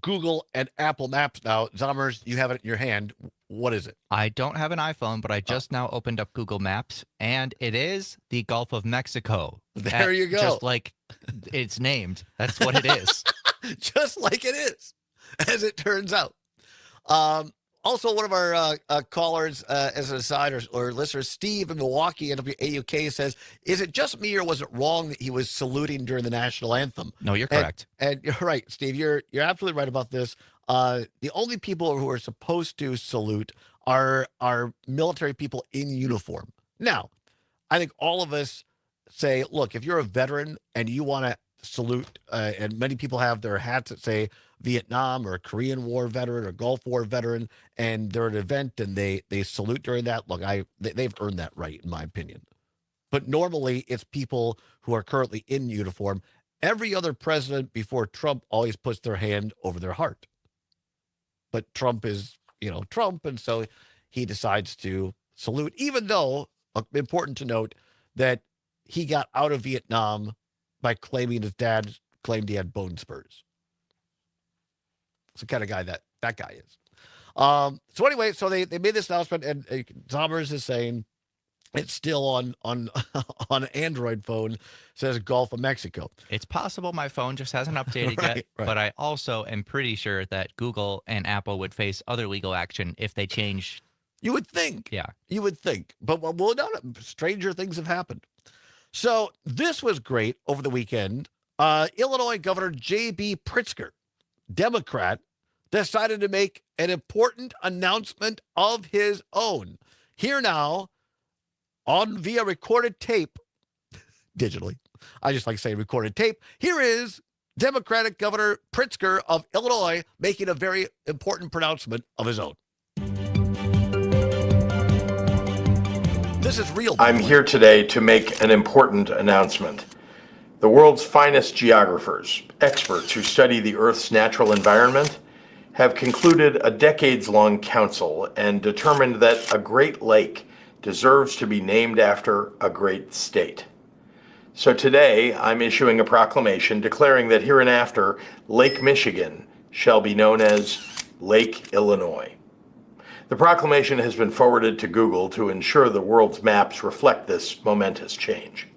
S2: Google and Apple Maps now. Zommers, you have it in your hand. What is it?
S1: I don't have an iPhone, but I just now opened up Google Maps, and it is the Gulf of Mexico.
S2: There you go.
S1: Just like it's named. That's what it is.
S2: Just like it is, as it turns out. Also, one of our callers, as an aside, or listener, Steve in Milwaukee, AUK, says, is it just me or was it wrong that he was saluting during the national anthem?
S1: No, you're correct.
S2: And you're right, Steve. You're absolutely right about this. The only people who are supposed to salute are military people in uniform. Now, I think all of us say, look, if you're a veteran and you want to salute, and many people have their hats that say Vietnam or Korean War veteran or Gulf War veteran, and they're at an event and they salute during that. Look, they've earned that right, in my opinion. But normally it's people who are currently in uniform. Every other president before Trump always puts their hand over their heart. But Trump is, Trump, and so he decides to salute, even though, important to note, that he got out of Vietnam by claiming his dad claimed he had bone spurs. It's the kind of guy that guy is. So anyway, so they made this announcement, and Zommers is saying it's still on Android phone, says Gulf of Mexico.
S1: It's possible my phone just hasn't updated yet, but I also am pretty sure that Google and Apple would face other legal action if they change.
S2: You would think.
S1: Yeah.
S2: You would think. But stranger things have happened. So this was great over the weekend. Illinois Governor J.B. Pritzker, Democrat, decided to make an important announcement of his own. Here now, via recorded tape, digitally. I just like saying recorded tape. Here is Democratic Governor Pritzker of Illinois making a very important pronouncement of his own. This is real.
S17: I'm here today to make an important announcement. The world's finest geographers, experts who study the Earth's natural environment, have concluded a decades-long council and determined that a Great Lake deserves to be named after a great state. So today, I'm issuing a proclamation declaring that hereinafter, Lake Michigan shall be known as Lake Illinois. The proclamation has been forwarded to Google to ensure the world's maps reflect this momentous change.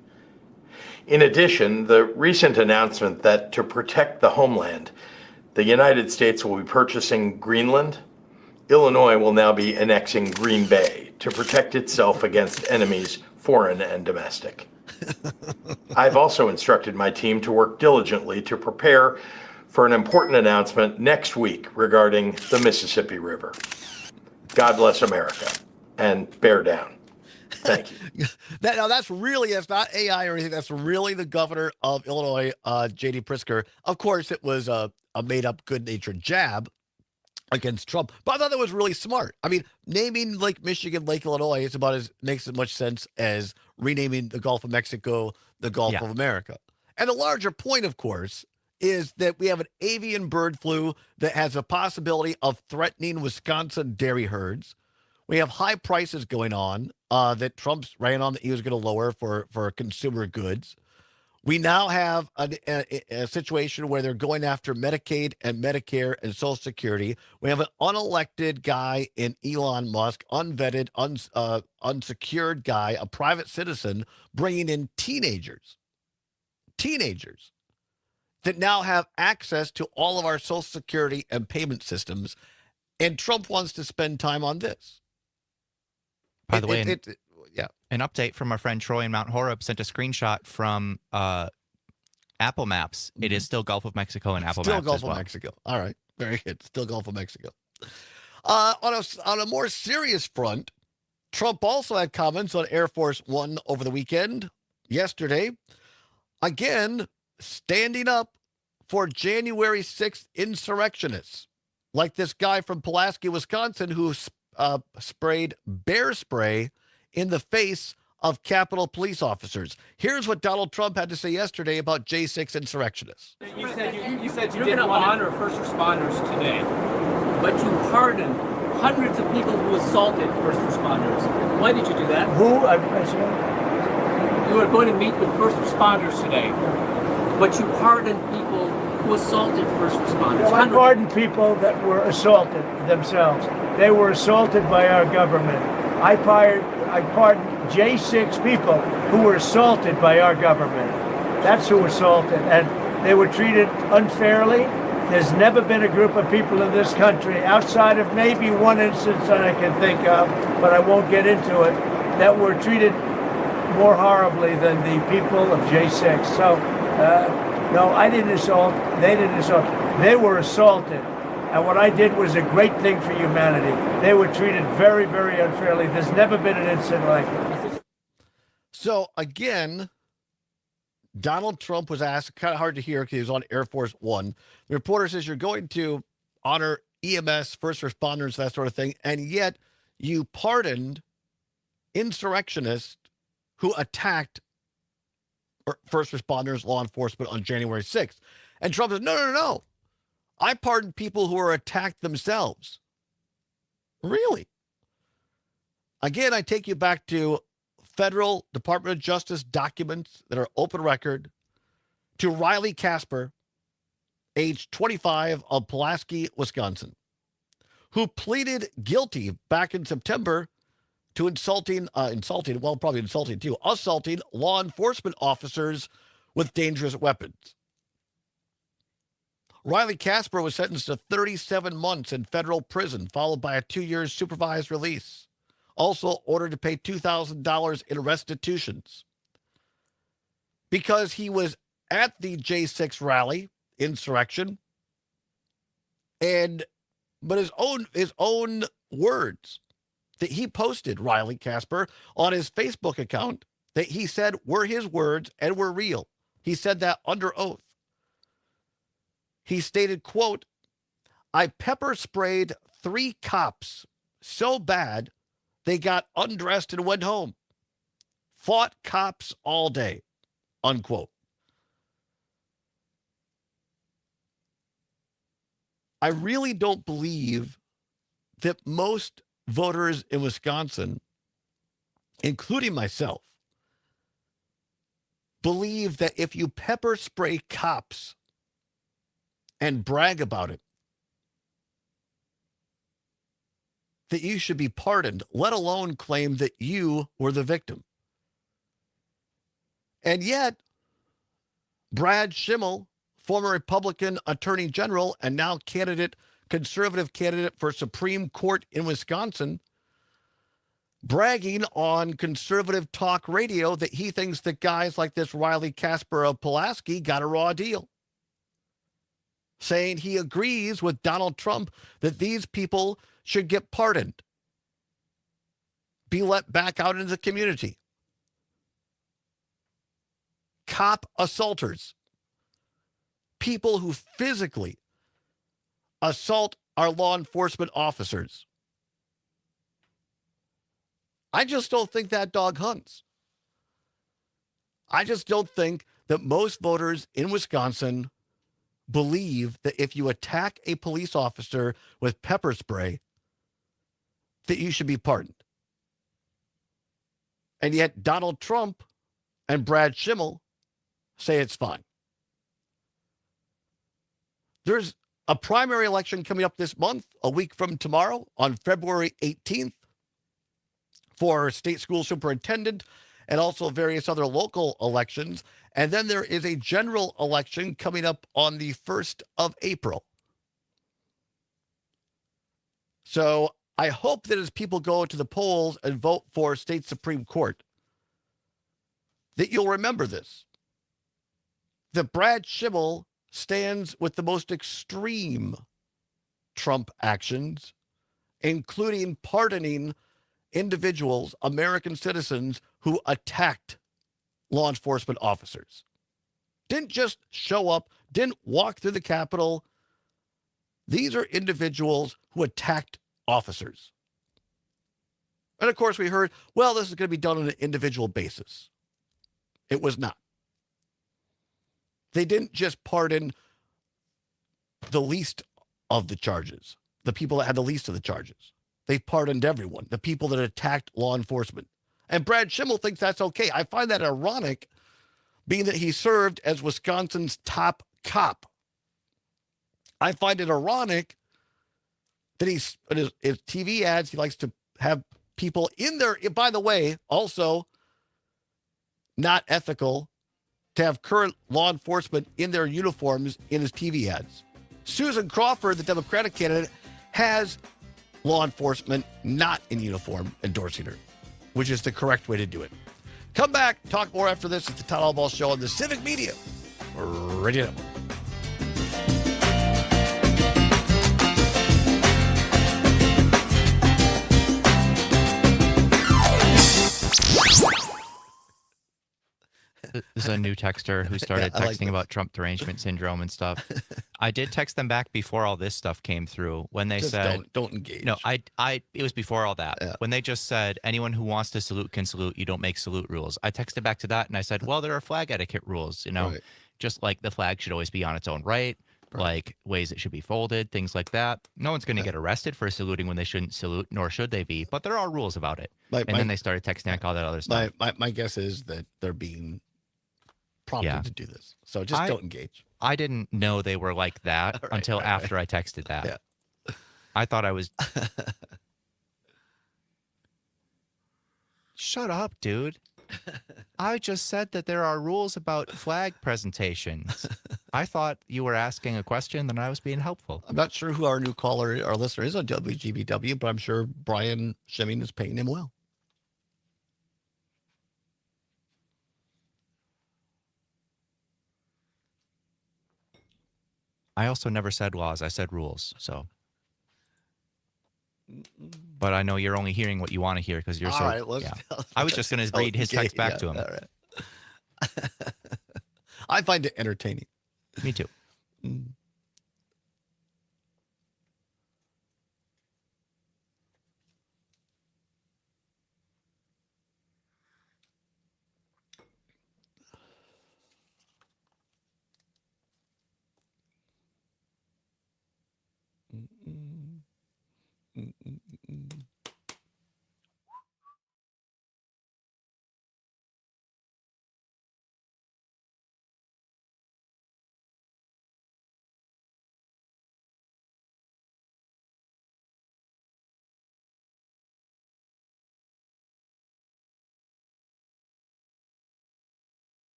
S17: In addition, the recent announcement that to protect the homeland, the United States will be purchasing Greenland, Illinois will now be annexing Green Bay to protect itself against enemies, foreign and domestic. I've also instructed my team to work diligently to prepare for an important announcement next week regarding the Mississippi River. God bless America, and bear down. Thank you.
S2: That's not AI or anything. That's really the governor of Illinois, J.D. Pritzker. Of course, it was a made-up, good-natured jab against Trump, but I thought that was really smart. I mean, naming Lake Michigan, Lake Illinois makes as much sense as renaming the Gulf of Mexico the Gulf of America. And the larger point, of course, is that we have an avian bird flu that has a possibility of threatening Wisconsin dairy herds. We have high prices going on that Trump's ran on that he was going to lower for consumer goods. We now have a situation where they're going after Medicaid and Medicare and Social Security. We have an unelected guy in Elon Musk, unvetted, unsecured guy, a private citizen, bringing in teenagers that now have access to all of our Social Security and payment systems. And Trump wants to spend time on this.
S1: By the way, an update from our friend Troy in Mount Horeb sent a screenshot from Apple Maps. It is still Gulf of Mexico and Apple Maps as well.
S2: Still Gulf of Mexico. All right. Very good. Still Gulf of Mexico. On a more serious front, Trump also had comments on Air Force One over the weekend, yesterday. Again, standing up for January 6th insurrectionists, like this guy from Pulaski, Wisconsin, who sprayed bear spray in the face of Capitol police officers. Here's what Donald Trump had to say yesterday about J6 insurrectionists.
S18: You said you didn't want to honor first responders today, but you pardoned hundreds of people who assaulted first responders. Why did you do that?
S19: Who?
S18: You were going to meet with first responders today, but you pardoned people who assaulted first responders.
S19: I pardoned people that were assaulted themselves. They were assaulted by our government. I pardoned J6 people who were assaulted by our government. That's who assaulted, and they were treated unfairly. There's never been a group of people in this country, outside of maybe one instance that I can think of, but I won't get into it, that were treated more horribly than the people of J6. So, no, I didn't assault. They didn't assault. They were assaulted. And what I did was a great thing for humanity. They were treated very, very unfairly. There's never been an incident like this.
S2: So, again, Donald Trump was asked, kind of hard to hear because he was on Air Force One. The reporter says, you're going to honor EMS, first responders, that sort of thing, and yet you pardoned insurrectionists who attacked first responders, law enforcement on January 6th. And Trump says, no. I pardoned people who were attacked themselves. Really? Again, I take you back to federal Department of Justice documents that are open record to Riley Casper, age 25, of Pulaski, Wisconsin, who pleaded guilty back in September to assaulting law enforcement officers with dangerous weapons. Riley Casper was sentenced to 37 months in federal prison, followed by a 2-year supervised release. Also ordered to pay $2,000 in restitutions because he was at the J6 rally insurrection, but his own words that he posted, Riley Casper, on his Facebook account that he said were his words and were real. He said that under oath. He stated, quote, I pepper sprayed 3 cops so bad they got undressed and went home. Fought cops all day, unquote. I really don't believe that most voters in Wisconsin, including myself, believe that if you pepper spray cops and brag about it, that you should be pardoned, let alone claim that you were the victim. And yet, Brad Schimmel, former Republican Attorney General and now conservative candidate for Supreme Court in Wisconsin, bragging on conservative talk radio that he thinks that guys like this Riley Casper of Pulaski got a raw deal. Saying he agrees with Donald Trump that these people should get pardoned, be let back out into the community. Cop assaulters, people who physically assault our law enforcement officers. I just don't think that dog hunts. I just don't think that most voters in Wisconsin believe that if you attack a police officer with pepper spray, that you should be pardoned. And yet Donald Trump and Brad Schimmel say it's fine. There's a primary election coming up this month, a week from tomorrow, on February 18th, for state school superintendent and also various other local elections. And then there is a general election coming up on the 1st of April. So I hope that as people go to the polls and vote for state Supreme Court, that you'll remember this. That Brad Schimmel stands with the most extreme Trump actions, including pardoning individuals, American citizens, who attacked law enforcement officers. Didn't just show up, didn't walk through the Capitol. These are individuals who attacked officers. And of course we heard, well, this is going to be done on an individual basis. It was not. They didn't just pardon the least of the charges, the people that had the least of the charges. They pardoned everyone, the people that attacked law enforcement. And Brad Schimmel thinks that's okay. I find that ironic, being that he served as Wisconsin's top cop. I find it ironic that his TV ads, he likes to have people in there. By the way, also not ethical to have current law enforcement in their uniforms in his TV ads. Susan Crawford, the Democratic candidate, has law enforcement not in uniform endorsing her, which is the correct way to do it. Come back, talk more after this. It's the Todd Allbaugh Show on the Civic Media Radio Network.
S1: This is a new texter who started
S2: I like
S1: texting
S2: this.
S1: about Trump derangement syndrome and stuff. I did text them back before all this stuff came through when they
S2: Just
S1: said,
S2: don't engage.
S1: No, it was before all that. When they just said, anyone who wants to salute can salute. You don't make salute rules. I texted back to that and I said, well, there are flag etiquette rules,
S2: Right.
S1: just like the flag should always be on its own right, like ways it should be folded, things like that. No one's going to get arrested for saluting when they shouldn't salute, nor should they be, but there are rules about it. Then they started texting like all that other stuff.
S2: My guess is that they're being prompted to do this. So just don't engage.
S1: I didn't know they were like that until after I texted that.
S2: Yeah.
S1: I thought I was. Shut up, dude. I just said that there are rules about flag presentations. I thought you were asking a question and I was being helpful.
S2: I'm not sure who our new caller, our listener is on WGBW, but I'm sure Brian Shimming is paying him well.
S1: I also never said laws. I said rules. So, but I know you're only hearing what you want to hear because you're
S2: All
S1: so.
S2: right, let's,
S1: I was just going to read his text back to him.
S2: All right. I find it entertaining.
S1: Me too.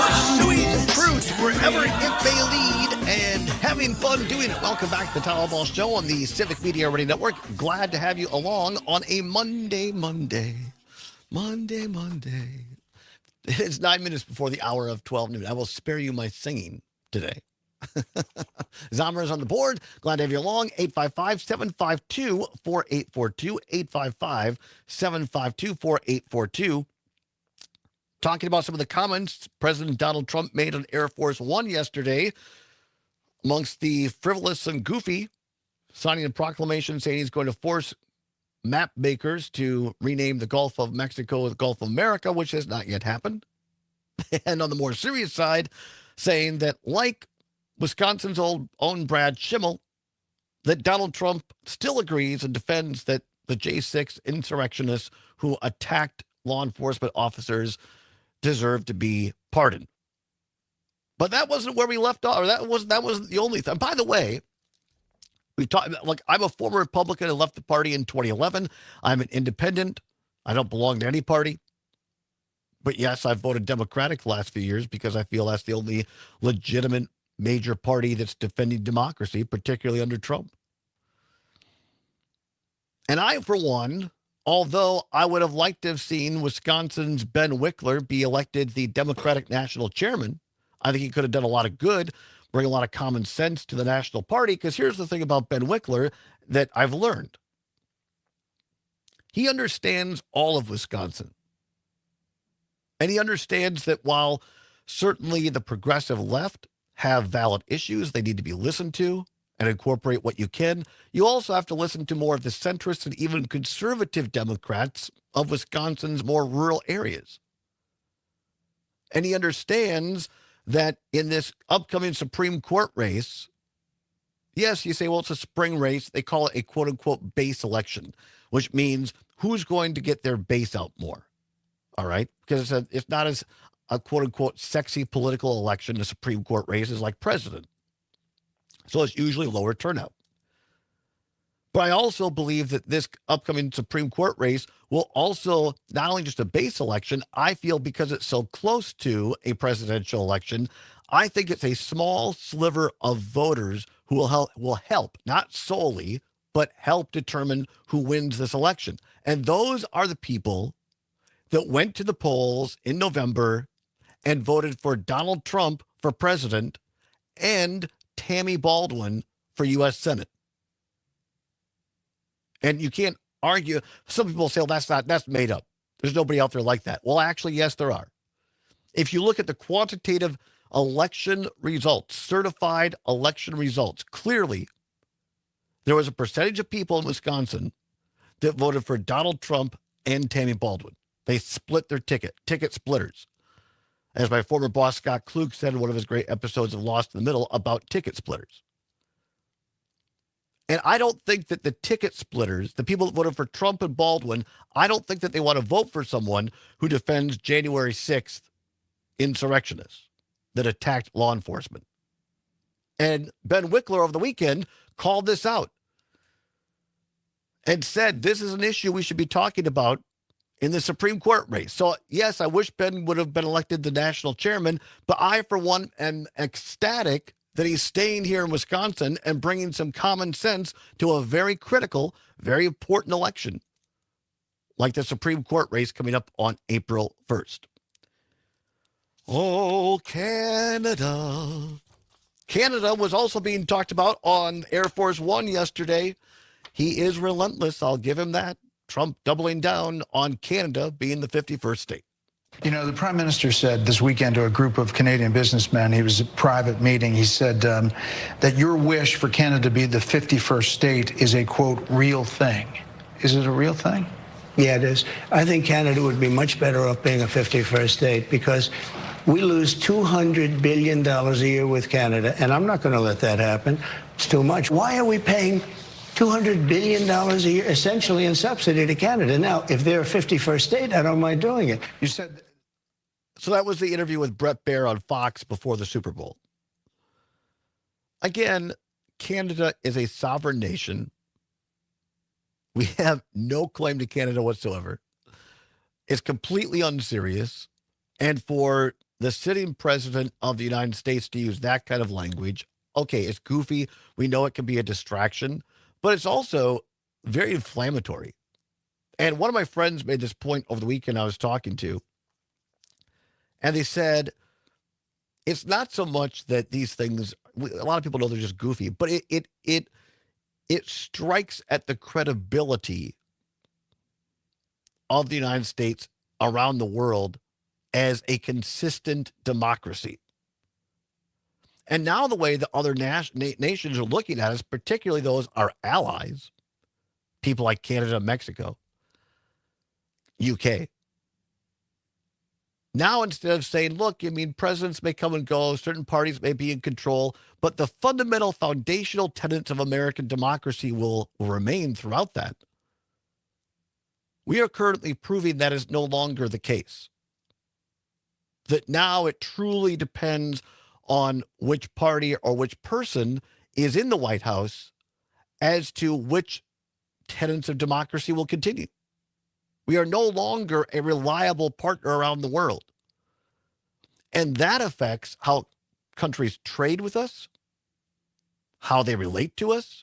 S2: Pursuing truth wherever it may lead and having fun doing it. Welcome back to the Todd Allbaugh Show on the Civic Media Radio Network. Glad to have you along on a Monday. It's 9 minutes before the hour of 12 noon. I will spare you my singing today. Zommer is on the board. Glad to have you along. 855-752-4842. 855-752-4842. Talking about some of the comments President Donald Trump made on Air Force One yesterday, amongst the frivolous and goofy, signing a proclamation saying he's going to force map makers to rename the Gulf of Mexico the Gulf of America, which has not yet happened. And on the more serious side, saying that, like Wisconsin's own Brad Schimmel, that Donald Trump still agrees and defends that the J6 insurrectionists who attacked law enforcement officers deserve to be pardoned. But that wasn't where we left off, or that wasn't the only thing. By the way, we've talked, like, I'm a former Republican. I left the party in 2011. I'm an independent. I don't belong to any party. But yes, I've voted Democratic the last few years because I feel that's the only legitimate major party that's defending democracy, particularly under Trump. And I, for one, although I would have liked to have seen Wisconsin's Ben Wickler be elected the Democratic National Chairman, I think he could have done a lot of good, bring a lot of common sense to the National Party, because here's the thing about Ben Wickler that I've learned. He understands all of Wisconsin. And he understands that while certainly the progressive left have valid issues, they need to be listened to and incorporate what you can. You also have to listen to more of the centrist and even conservative Democrats of Wisconsin's more rural areas. And he understands that in this upcoming Supreme Court race, yes, you say, well, it's a spring race. They call it a quote-unquote base election, which means who's going to get their base out more, all right? Because it's not as a quote-unquote sexy political election, the Supreme Court race is like president. So it's usually lower turnout. But I also believe that this upcoming Supreme Court race will also not only just a base election, I feel because it's so close to a presidential election, I think it's a small sliver of voters who will help, not solely, but help determine who wins this election. And those are the people that went to the polls in November and voted for Donald Trump for president and Tammy Baldwin for U.S. Senate. And you can't argue. Some people say, well, that's made up. There's nobody out there like that. Well, actually, yes, there are. If you look at the quantitative election results, certified election results, clearly there was a percentage of people in Wisconsin that voted for Donald Trump and Tammy Baldwin. They split their ticket splitters. As my former boss, Scott Klug, said in one of his great episodes of Lost in the Middle about ticket splitters. And I don't think that the ticket splitters, the people that voted for Trump and Baldwin, I don't think that they want to vote for someone who defends January 6th insurrectionists that attacked law enforcement. And Ben Wickler over the weekend called this out and said this is an issue we should be talking about in the Supreme Court race. So, yes, I wish Ben would have been elected the national chairman, but I, for one, am ecstatic that he's staying here in Wisconsin and bringing some common sense to a very critical, very important election like the Supreme Court race coming up on April 1st. Oh, Canada. Canada was also being talked about on Air Force One yesterday. He is relentless. I'll give him that. Trump doubling down on Canada being the 51st state.
S20: You know, the Prime Minister said this weekend to a group of Canadian businessmen, he was at a private meeting, he said that your wish for Canada to be the 51st state is a, quote, real thing. Is it a real thing?
S21: Yeah, it is. I think Canada would be much better off being a 51st state because we lose $200 billion a year with Canada, and I'm not going to let that happen. It's too much. Why are we paying $200 billion a year essentially in subsidy to Canada? Now, if they're a 51st state, I don't mind doing it.
S2: You said, so that was the interview with Brett Baer on Fox before the Super Bowl. Again, Canada is a sovereign nation. We have no claim to Canada whatsoever. It's completely unserious. And for the sitting president of the United States to use that kind of language, okay, it's goofy. We know it can be a distraction, but it's also very inflammatory. And one of my friends made this point over the weekend I was talking to, and they said, it's not so much that these things, a lot of people know they're just goofy, but it strikes at the credibility of the United States around the world as a consistent democracy. And now the way the other nations are looking at us, particularly those our allies, people like Canada, Mexico, UK. Now, instead of saying, look, I mean, presidents may come and go, certain parties may be in control, but the fundamental foundational tenets of American democracy will remain throughout that. We are currently proving that is no longer the case. That now it truly depends on which party or which person is in the White House as to which tenets of democracy will continue. We are no longer a reliable partner around the world. And that affects how countries trade with us, how they relate to us,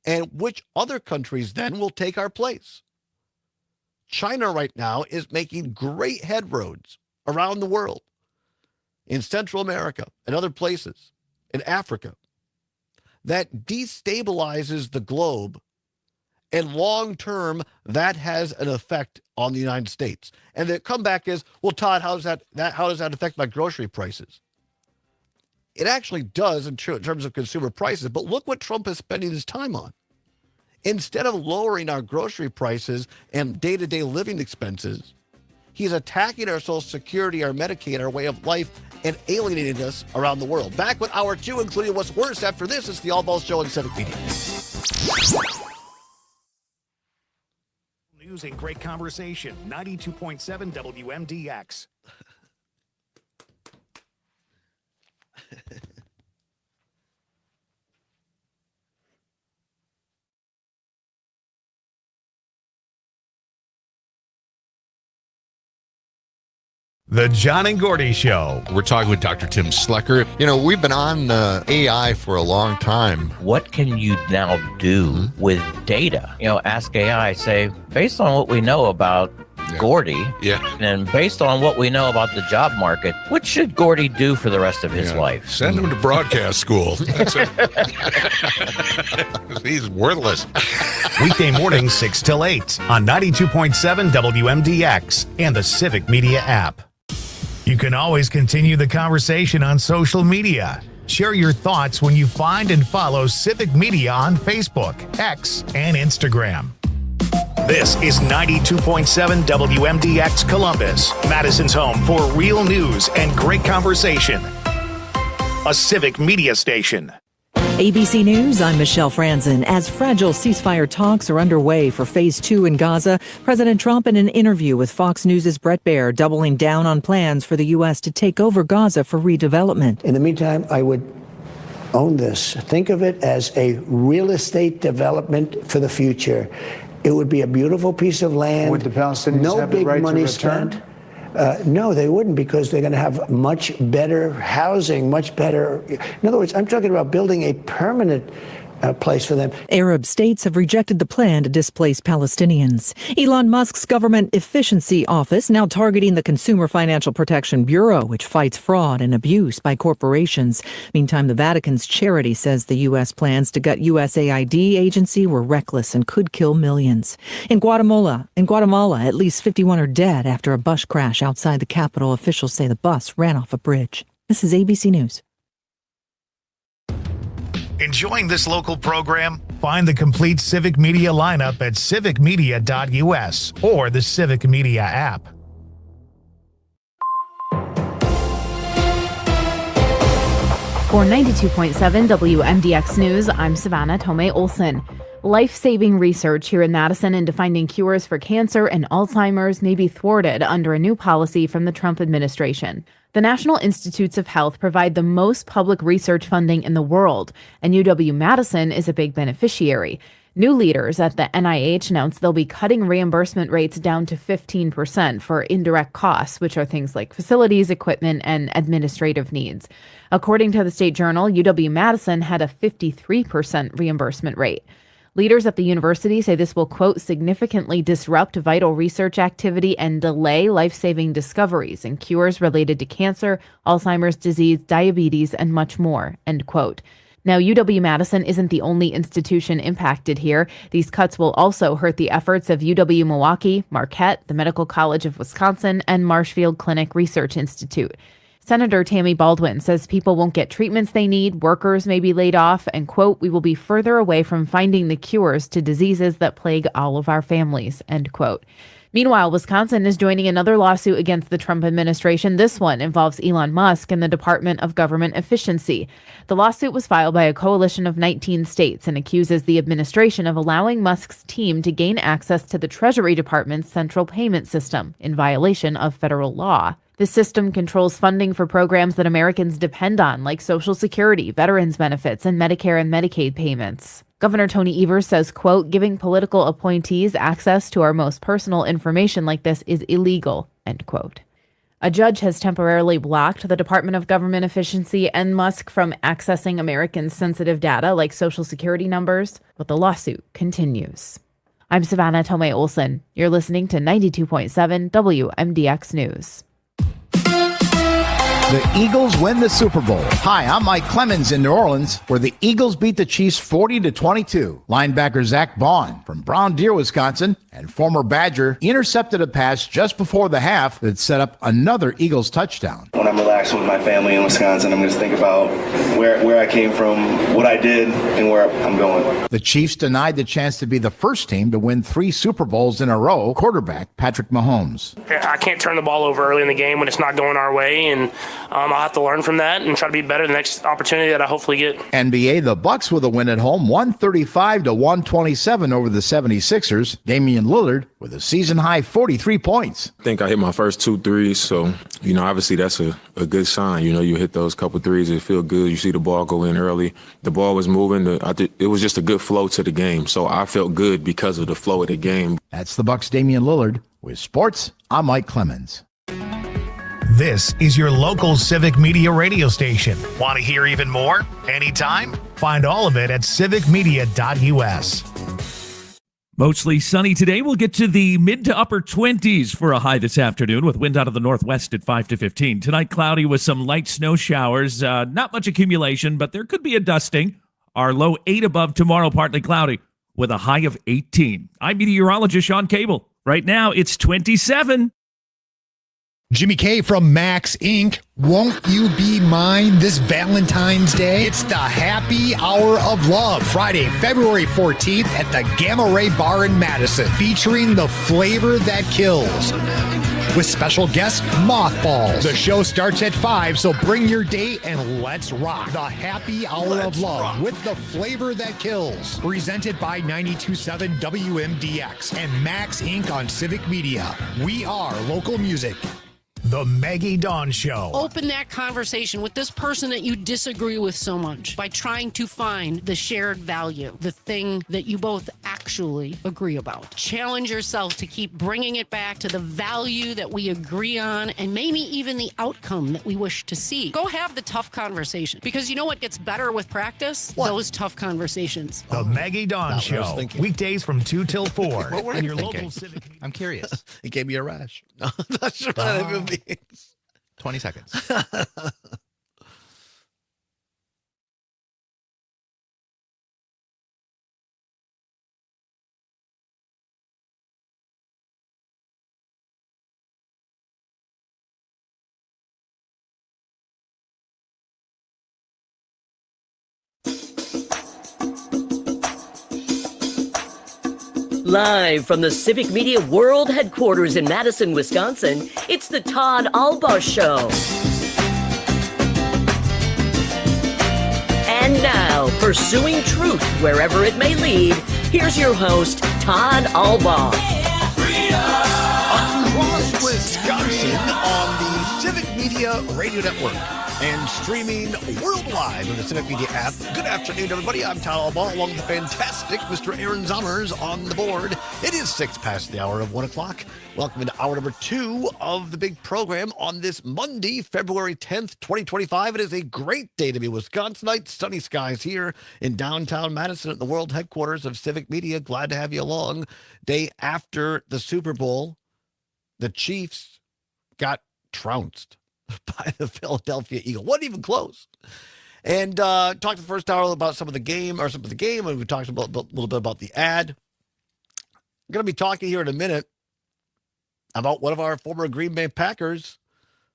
S2: and which other countries then will take our place. China right now is making great headroads around the world, in Central America and other places, in Africa, that destabilizes the globe. And long term, that has an effect on the United States. And the comeback is, well, Todd, how does that affect my grocery prices? It actually does in terms of consumer prices. But look what Trump is spending his time on. Instead of lowering our grocery prices and day-to-day living expenses, he's attacking our Social Security, our Medicaid, our way of life, and alienating us around the world. Back with Hour 2, including what's worse after this. It's the Allbaugh Show on Civic Media.
S8: News and great conversation. 92.7 WMDX. The John and Gordy Show.
S3: We're talking with Dr. Tim Slecker. You know, we've been on AI for a long time.
S22: What can you now do with data? You know, ask AI, say, based on what we know about Gordy, and based on what we know about the job market, what should Gordy do for the rest of his life?
S3: Send him to broadcast school. He's worthless.
S8: Weekday mornings 6 till 8 on 92.7 WMDX and the Civic Media app. You can always continue the conversation on social media. Share your thoughts when you find and follow Civic Media on Facebook, X, and Instagram. This is 92.7 WMDX Columbus, Madison's home for real news and great conversation. A Civic Media station.
S23: ABC News, I'm Michelle Franzen. As fragile ceasefire talks are underway for Phase 2 in Gaza, President Trump in an interview with Fox News' Brett Baer doubling down on plans for the U.S. to take over Gaza for redevelopment.
S21: In the meantime, I would own this. Think of it as a real estate development for the future. It would be a beautiful piece of land.
S20: Would the Palestinians have the right to return?
S21: Spent. No, they wouldn't, because they're going to have much better housing, much better. In other words, I'm talking about building a permanent place for them.
S23: Arab states have rejected the plan to displace Palestinians. Elon Musk's government efficiency office now targeting the Consumer Financial Protection Bureau, which fights fraud and abuse by corporations. Meantime, the Vatican's charity says the U.S. plans to gut USAID agency were reckless and could kill millions. In Guatemala, at least 51 are dead after a bus crash outside the capital. Officials say the bus ran off a bridge. This is ABC News.
S8: Enjoying this local program? Find the complete Civic Media lineup at civicmedia.us or the Civic Media app.
S24: For 92.7 WMDX News, I'm Savannah Tomei Olson. Life-saving research here in Madison into finding cures for cancer and Alzheimer's may be thwarted under a new policy from the Trump administration. The National Institutes of Health provide the most public research funding in the world, and UW-Madison is a big beneficiary. New leaders at the NIH announced they'll be cutting reimbursement rates down to 15% for indirect costs, which are things like facilities, equipment, and administrative needs. According to the State Journal, UW-Madison had a 53% reimbursement rate. Leaders at the university say this will, quote, significantly disrupt vital research activity and delay life-saving discoveries and cures related to cancer, Alzheimer's disease, diabetes, and much more, end quote. Now, UW-Madison isn't the only institution impacted here. These cuts will also hurt the efforts of UW-Milwaukee, Marquette, the Medical College of Wisconsin, and Marshfield Clinic Research Institute. Senator Tammy Baldwin says people won't get treatments they need, workers may be laid off, and, quote, we will be further away from finding the cures to diseases that plague all of our families, end quote. Meanwhile, Wisconsin is joining another lawsuit against the Trump administration. This one involves Elon Musk and the Department of Government Efficiency. The lawsuit was filed by a coalition of 19 states and accuses the administration of allowing Musk's team to gain access to the Treasury Department's central payment system in violation of federal law. The system controls funding for programs that Americans depend on, like Social Security, veterans benefits, and Medicare and Medicaid payments. Governor Tony Evers says, quote, giving political appointees access to our most personal information like this is illegal, end quote. A judge has temporarily blocked the Department of Government Efficiency and Musk from accessing Americans' sensitive data like Social Security numbers, but the lawsuit continues. I'm Savannah Tomei Olson. You're listening to 92.7 WMDX News.
S25: The Eagles win the Super Bowl. Hi, I'm Mike Clemens in New Orleans, where the Eagles beat the Chiefs 40-22. Linebacker Zach Bond from Brown Deer, Wisconsin, and former Badger intercepted a pass just before the half that set up another Eagles touchdown.
S26: When I'm relaxing with my family in Wisconsin, I'm just thinking about where I came from, what I did, and where I'm going.
S25: The Chiefs denied the chance to be the first team to win 3 Super Bowls in a row. Quarterback Patrick Mahomes.
S27: I can't turn the ball over early in the game when it's not going our way, and I'll have to learn from that and try to be better the next opportunity that I hopefully get.
S25: NBA, the Bucks with a win at home, 135-127 over the 76ers. Damian Lillard with a season-high 43 points.
S28: I think I hit my first 2 threes, so, obviously that's a good sign. You hit those couple threes, it feel good. You see the ball go in early. The ball was moving. It was just a good flow to the game, so I felt good because of the flow of the game.
S25: That's the Bucks' Damian Lillard. With sports, I'm Mike Clemens.
S8: This is your local Civic Media radio station. Want to hear even more? Anytime? Find all of it at civicmedia.us.
S14: Mostly sunny today. We'll get to the mid to upper 20s for a high this afternoon with wind out of the northwest at 5 to 15. Tonight, cloudy with some light snow showers. Not much accumulation, but there could be a dusting. Our low 8 above tomorrow, partly cloudy with a high of 18. I'm meteorologist Sean Cable. Right now, it's 27.
S5: Jimmy K from Max Inc. Won't you be mine this Valentine's Day? It's the Happy Hour of Love, Friday, February 14th at the Gamma Ray Bar in Madison, featuring the flavor that kills. With special guest Mothballs. The show starts at 5, so bring your date and let's rock. The Happy Hour of Love with the flavor that kills. Presented by 92.7 WMDX and Max Inc. on Civic Media. We are local music.
S8: The Maggie Dawn Show.
S6: Open that conversation with this person that you disagree with so much by trying to find the shared value, the thing that you both actually agree about. Challenge yourself to keep bringing it back to the value that we agree on and maybe even the outcome that we wish to see. Go have the tough conversation, because you know what gets better with practice?
S2: What?
S6: Those tough conversations.
S8: The Maggie Dawn Show. Weekdays from 2 till 4.
S2: What were
S8: on
S2: you
S8: your
S2: thinking?
S8: local Civic.
S1: I'm curious.
S2: It gave me a rash. I'm not sure what that even means.
S1: 20 seconds.
S4: Live from the Civic Media World Headquarters in Madison, Wisconsin, it's the Todd Allbaugh Show. And now, pursuing truth wherever it may lead, here's your host, Todd Allbaugh.
S2: Across Wisconsin on the Civic Media Radio Network and streaming worldwide on the Civic Media app. Good afternoon, everybody. I'm Todd Allbaugh, along with the fantastic Mr. Aaron Zommers on the board. It is 6 past the hour of 1 o'clock. Welcome into hour number 2 of the big program on this Monday, February 10th, 2025. It is a great day to be Wisconsinite. Sunny skies here in downtown Madison at the world headquarters of Civic Media. Glad to have you along. Day after the Super Bowl, the Chiefs got trounced by the Philadelphia Eagles. Wasn't even close. And talked the first hour about some of the game, and we talked about a little bit about the ad. I'm going to be talking here in a minute about one of our former Green Bay Packers,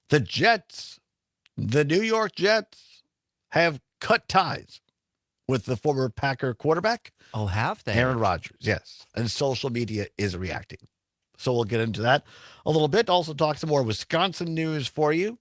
S2: the Jets. The New York Jets have cut ties with the former Packer quarterback.
S1: Oh, have they?
S2: Aaron Rodgers, yes. And social media is reacting. So we'll get into that a little bit. Also talk some more Wisconsin news for you.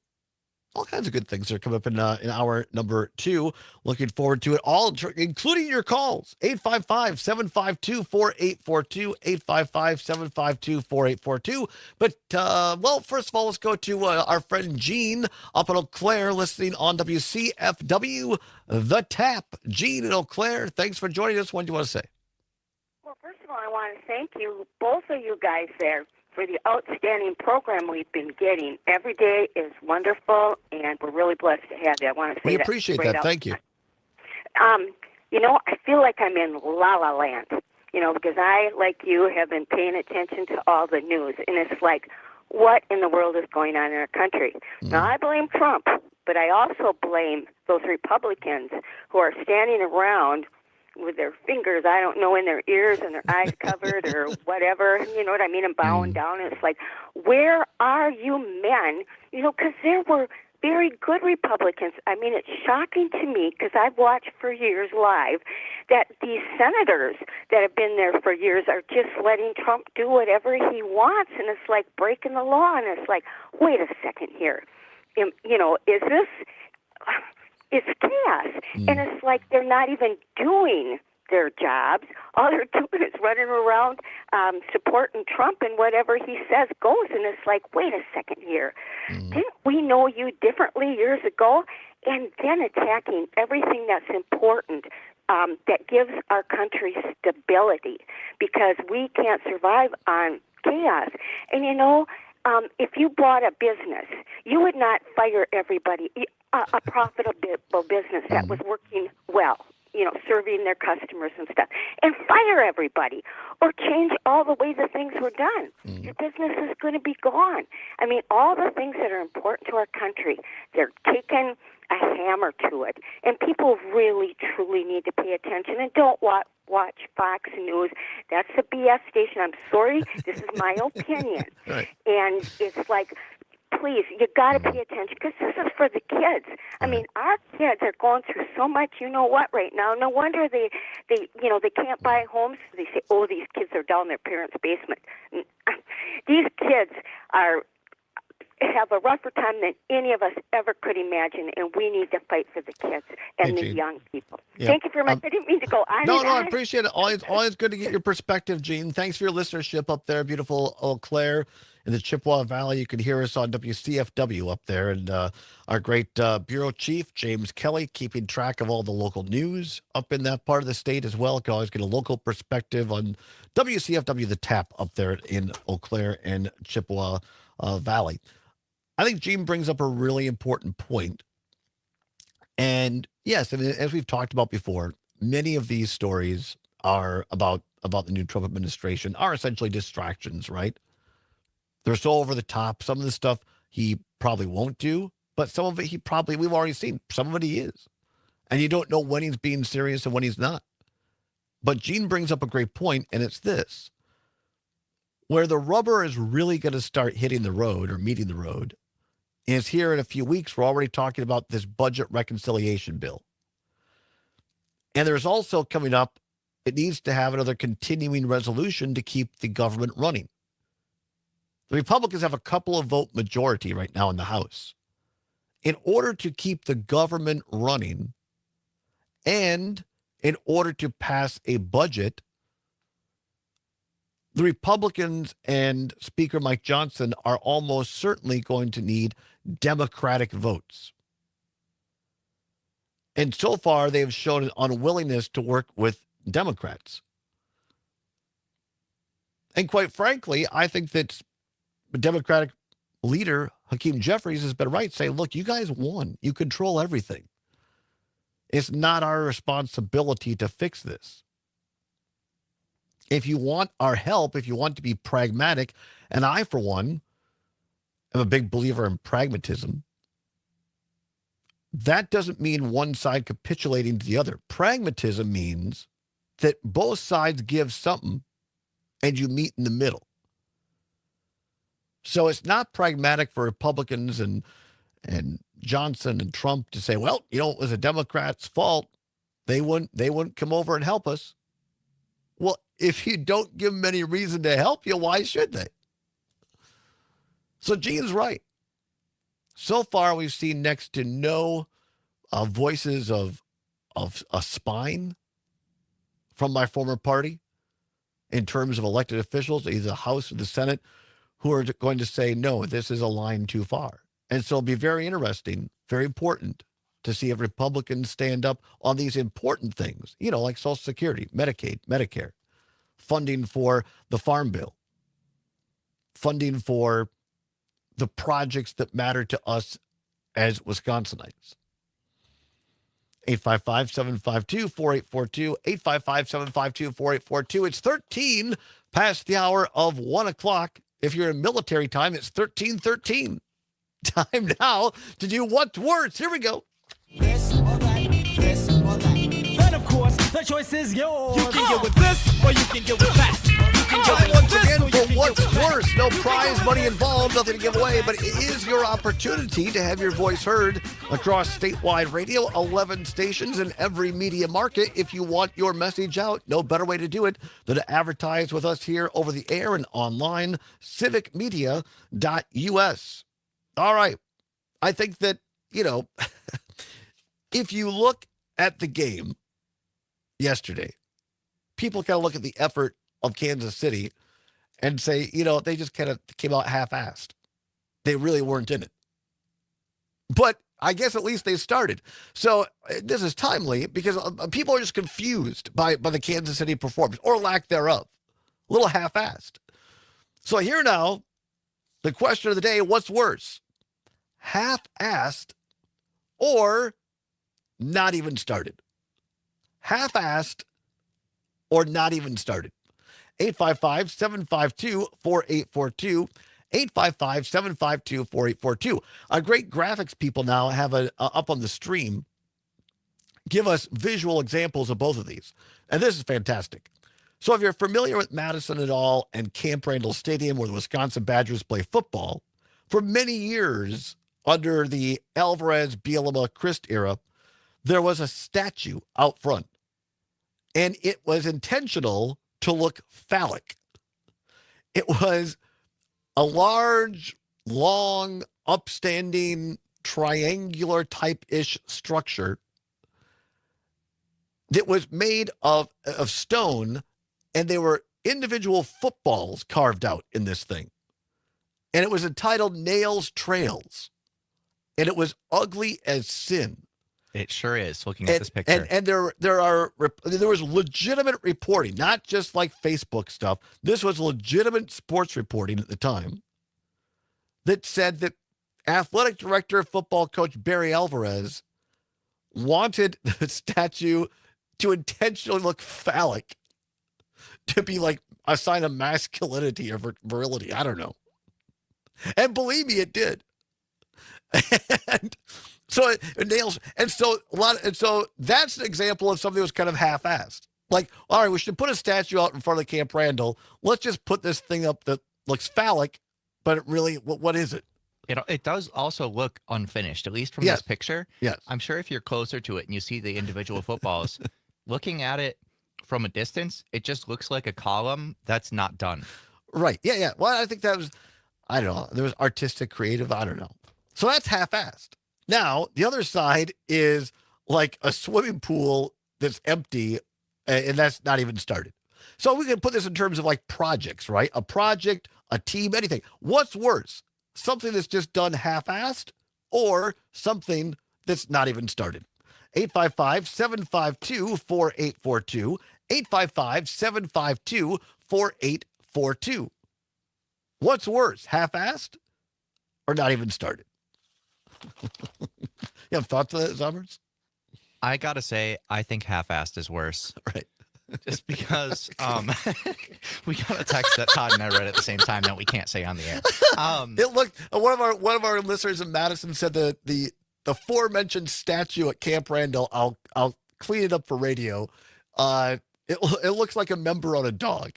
S2: All kinds of good things are coming up in hour number 2. Looking forward to it all, including your calls. 855-752-4842, 855-752-4842. But, well, first of all, let's go to our friend Gene up in Eau Claire, listening on WCFW, The Tap. Gene in Eau Claire, thanks for joining us. What do you want to say?
S7: Well, first of all, I want to thank you, both of you guys there, for the outstanding program we've been getting. Every day is wonderful, and we're really blessed to have you. I want to say
S2: We appreciate that. Thank you.
S7: You know, I feel like I'm in La La Land, you know, because I, like you, have been paying attention to all the news, and it's like, what in the world is going on in our country? Now, I blame Trump, but I also blame those Republicans who are standing around with their fingers, I don't know, in their ears and their eyes covered or whatever, you know what I mean, and bowing down. And it's like, where are you men? You know, because there were very good Republicans. I mean, it's shocking to me, because I've watched for years live, that these senators that have been there for years are just letting Trump do whatever he wants, and it's like breaking the law. And it's like, wait a second here. You know, is this... It's chaos. And it's like they're not even doing their jobs. All they're doing is running around supporting Trump, and whatever he says goes. And it's like, wait a second here. Didn't we know you differently years ago? And then attacking everything that's important that gives our country stability, because we can't survive on chaos. And, you know, if you bought a business, you would not fire everybody, a profitable business that was working well, serving their customers and stuff, and fire everybody or change all the way the things were done. Your business is going to be gone. I mean, all the things that are important to our country, they're taking a hammer to it. And people really, truly need to pay attention and don't watch Fox News. That's a BS station. I'm sorry. This is my opinion.
S2: Right.
S7: And it's like, please, you got to pay attention because this is for the kids. I mean, our kids are going through so much, right now. No wonder they can't buy homes. They say, oh, these kids are down in their parents' basement. These kids have a rougher time than any of us ever could imagine, and we need to fight for the kids and the young people.
S2: Yeah.
S7: Thank you very much. I didn't mean to go on.
S2: No,
S7: and
S2: I
S7: on.
S2: appreciate it. Always good to get your perspective, Gene. Thanks for your listenership up there, beautiful Eau Claire in the Chippewa Valley. You can hear us on WCFW up there, and our great bureau chief, James Kelly, keeping track of all the local news up in that part of the state as well. You can always get a local perspective on WCFW, the tap up there in Eau Claire and Chippewa Valley. I think Gene brings up a really important point. And yes, I mean, as we've talked about before, many of these stories are about the new Trump administration are essentially distractions, right? They're so over the top. Some of the stuff he probably won't do, but some of it we've already seen. Some of it he is. And you don't know when he's being serious and when he's not. But Gene brings up a great point, and it's this. Where the rubber is really going to start hitting the road or meeting the road is here in a few weeks. We're already talking about this budget reconciliation bill. And there's also coming up, it needs to have another continuing resolution to keep the government running. The Republicans have a couple of vote majority right now in the House. In order to keep the government running and in order to pass a budget, the Republicans and Speaker Mike Johnson are almost certainly going to need Democratic votes. And so far, they have shown an unwillingness to work with Democrats. And quite frankly, I think that the Democratic leader, Hakeem Jeffries, has been right, saying, look, you guys won. You control everything. It's not our responsibility to fix this. If you want our help, if you want to be pragmatic, and I, for one, am a big believer in pragmatism, that doesn't mean one side capitulating to the other. Pragmatism means that both sides give something and you meet in the middle. So it's not pragmatic for Republicans and Johnson and Trump to say, well, it was a Democrat's fault. They wouldn't come over and help us. Well, if you don't give them any reason to help you, why should they? So Gene's right. So far, we've seen next to no voices of a spine from my former party in terms of elected officials, either the House or the Senate, who are going to say, no, this is a line too far. And so it'll be very interesting, very important to see if Republicans stand up on these important things, like Social Security, Medicaid, Medicare, funding for the Farm Bill, funding for the projects that matter to us as Wisconsinites. 855-752-4842, 855-752-4842. It's 13 past the hour of 1 o'clock. If you're in military time, it's 13:13. Time now to do what's worse. Here we go.
S9: This or that, this or that. Then, of course, the choice is yours. You can get with this or you can get with that.
S2: Time once again for what's worse. No prize money involved, nothing to give away, but it is your opportunity to have your voice heard across statewide radio, 11 stations in every media market. If you want your message out, no better way to do it than to advertise with us here over the air and online, civicmedia.us. All right. I think that, if you look at the game yesterday, people kind of look at the effort of Kansas City and say, they just kind of came out half-assed. They really weren't in it. But I guess at least they started. So this is timely because people are just confused by the Kansas City performance or lack thereof. A little half-assed. So here now, The question of the day, what's worse? Half-assed or not even started? Half-assed or not even started? 855-752-4842. 855-752-4842. Our great graphics people now have up on the stream give us visual examples of both of these. And this is fantastic. So if you're familiar with Madison at all and Camp Randall Stadium where the Wisconsin Badgers play football, for many years under the Alvarez, Bielema, Christ era, there was a statue out front. And it was intentional to look phallic. It was a large, long, upstanding, triangular type-ish structure that was made of stone, and they were individual footballs carved out in this thing. And it was entitled Nails Trails. And it was ugly as sin.
S1: It sure is, looking at this picture.
S2: And there was legitimate reporting, not just like Facebook stuff. This was legitimate sports reporting at the time that said that athletic director, football coach Barry Alvarez wanted the statue to intentionally look phallic, to be like a sign of masculinity or virility. I don't know. And believe me, it did. And so it nails. And so that's an example of something that was kind of half-assed. Like, all right, we should put a statue out in front of Camp Randall. Let's just put this thing up that looks phallic, but it really, what is it?
S1: It does also look unfinished, at least from
S2: Yes.
S1: this picture.
S2: Yes.
S1: I'm sure if you're closer to it and you see the individual footballs, looking at it from a distance, it just looks like a column that's not done.
S2: Right. Yeah. Well, I think that was, I don't know. There was artistic, creative. I don't know. So that's half-assed. Now, the other side is like a swimming pool that's empty, and that's not even started. So we can put this in terms of like projects, right? A project, a team, anything. What's worse? Something that's just done half-assed or something that's not even started? 855-752-4842. 855-752-4842. What's worse, half-assed or not even started? You have thoughts on that, Summers?
S1: I gotta say, I think half-assed is worse.
S2: Right.
S1: Just because we got a text that Todd and I read at the same time that we can't say on the air.
S2: It looked, one of our listeners in Madison said the aforementioned statue at Camp Randall, I'll clean it up for radio. It looks like a member on a dog.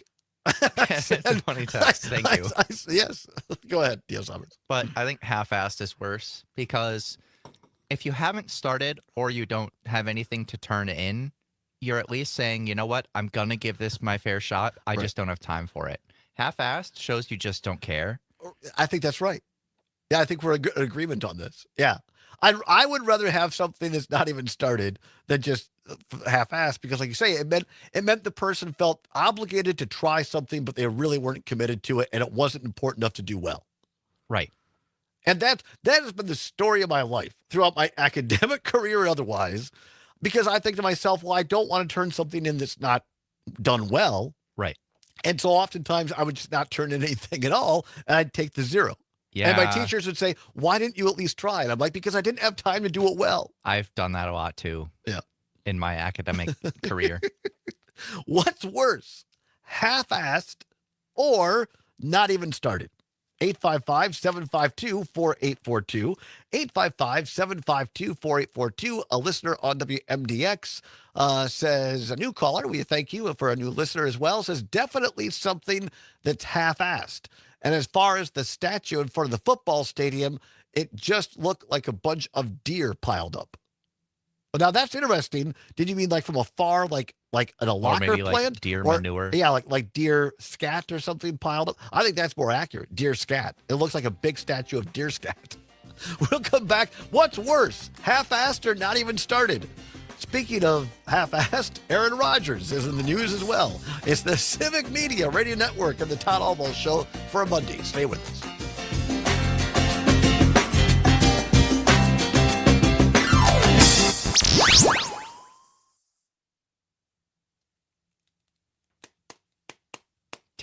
S1: It's a funny text. Thank you.
S2: Yes. Go ahead, Diaz Summers.
S1: But I think half-assed is worse because if you haven't started or you don't have anything to turn in, you're at least saying, you know what, I'm going to give this my fair shot. I just don't have time for it. Half-assed shows you just don't care.
S2: I think that's right. Yeah, I think we're in agreement on this. Yeah. I would rather have something that's not even started than just half-assed, because like you say, it meant the person felt obligated to try something, but they really weren't committed to it, and it wasn't important enough to do well.
S1: Right.
S2: And that has been the story of my life throughout my academic career and otherwise, because I think to myself, well, I don't want to turn something in that's not done well.
S1: Right.
S2: And so oftentimes I would just not turn in anything at all, and I'd take the zero.
S1: Yeah.
S2: And my teachers would say, why didn't you at least try? And I'm like, because I didn't have time to do it well.
S1: I've done that a lot too.
S2: Yeah.
S1: In my academic career.
S2: What's worse, half-assed or not even started? 855-752-4842. 855-752-4842. A listener on WMDX says, a new caller, we thank you for a new listener as well, says definitely something that's half-assed. And as far as the statue in front of the football stadium, it just looked like a bunch of deer piled up. Now that's interesting. Did you mean like from afar, like at a locker
S1: maybe
S2: plant?
S1: like deer manure?
S2: Yeah, like deer scat or something piled up. I think that's more accurate. Deer scat. It looks like a big statue of deer scat. We'll come back. What's worse, half-assed or not even started? Speaking of half-assed, Aaron Rodgers is in the news as well. It's the Civic Media Radio Network and the Todd Allbaugh Show for a Monday. Stay with us.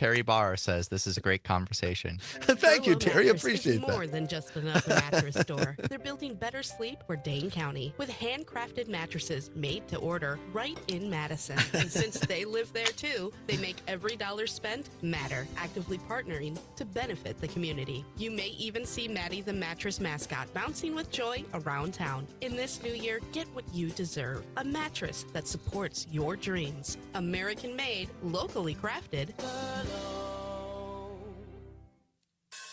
S1: Terry Barr says this is a great conversation.
S2: Thank you, Terry.
S10: Mattress
S2: Appreciate
S10: is
S2: that.
S10: more than just another mattress store. They're building better sleep for Dane County with handcrafted mattresses made to order right in Madison. And since they live there too, they make every dollar spent matter, actively partnering to benefit the community. You may even see Maddie the mattress mascot bouncing with joy around town. In this new year, get what you deserve. A mattress that supports your dreams. American made, locally crafted.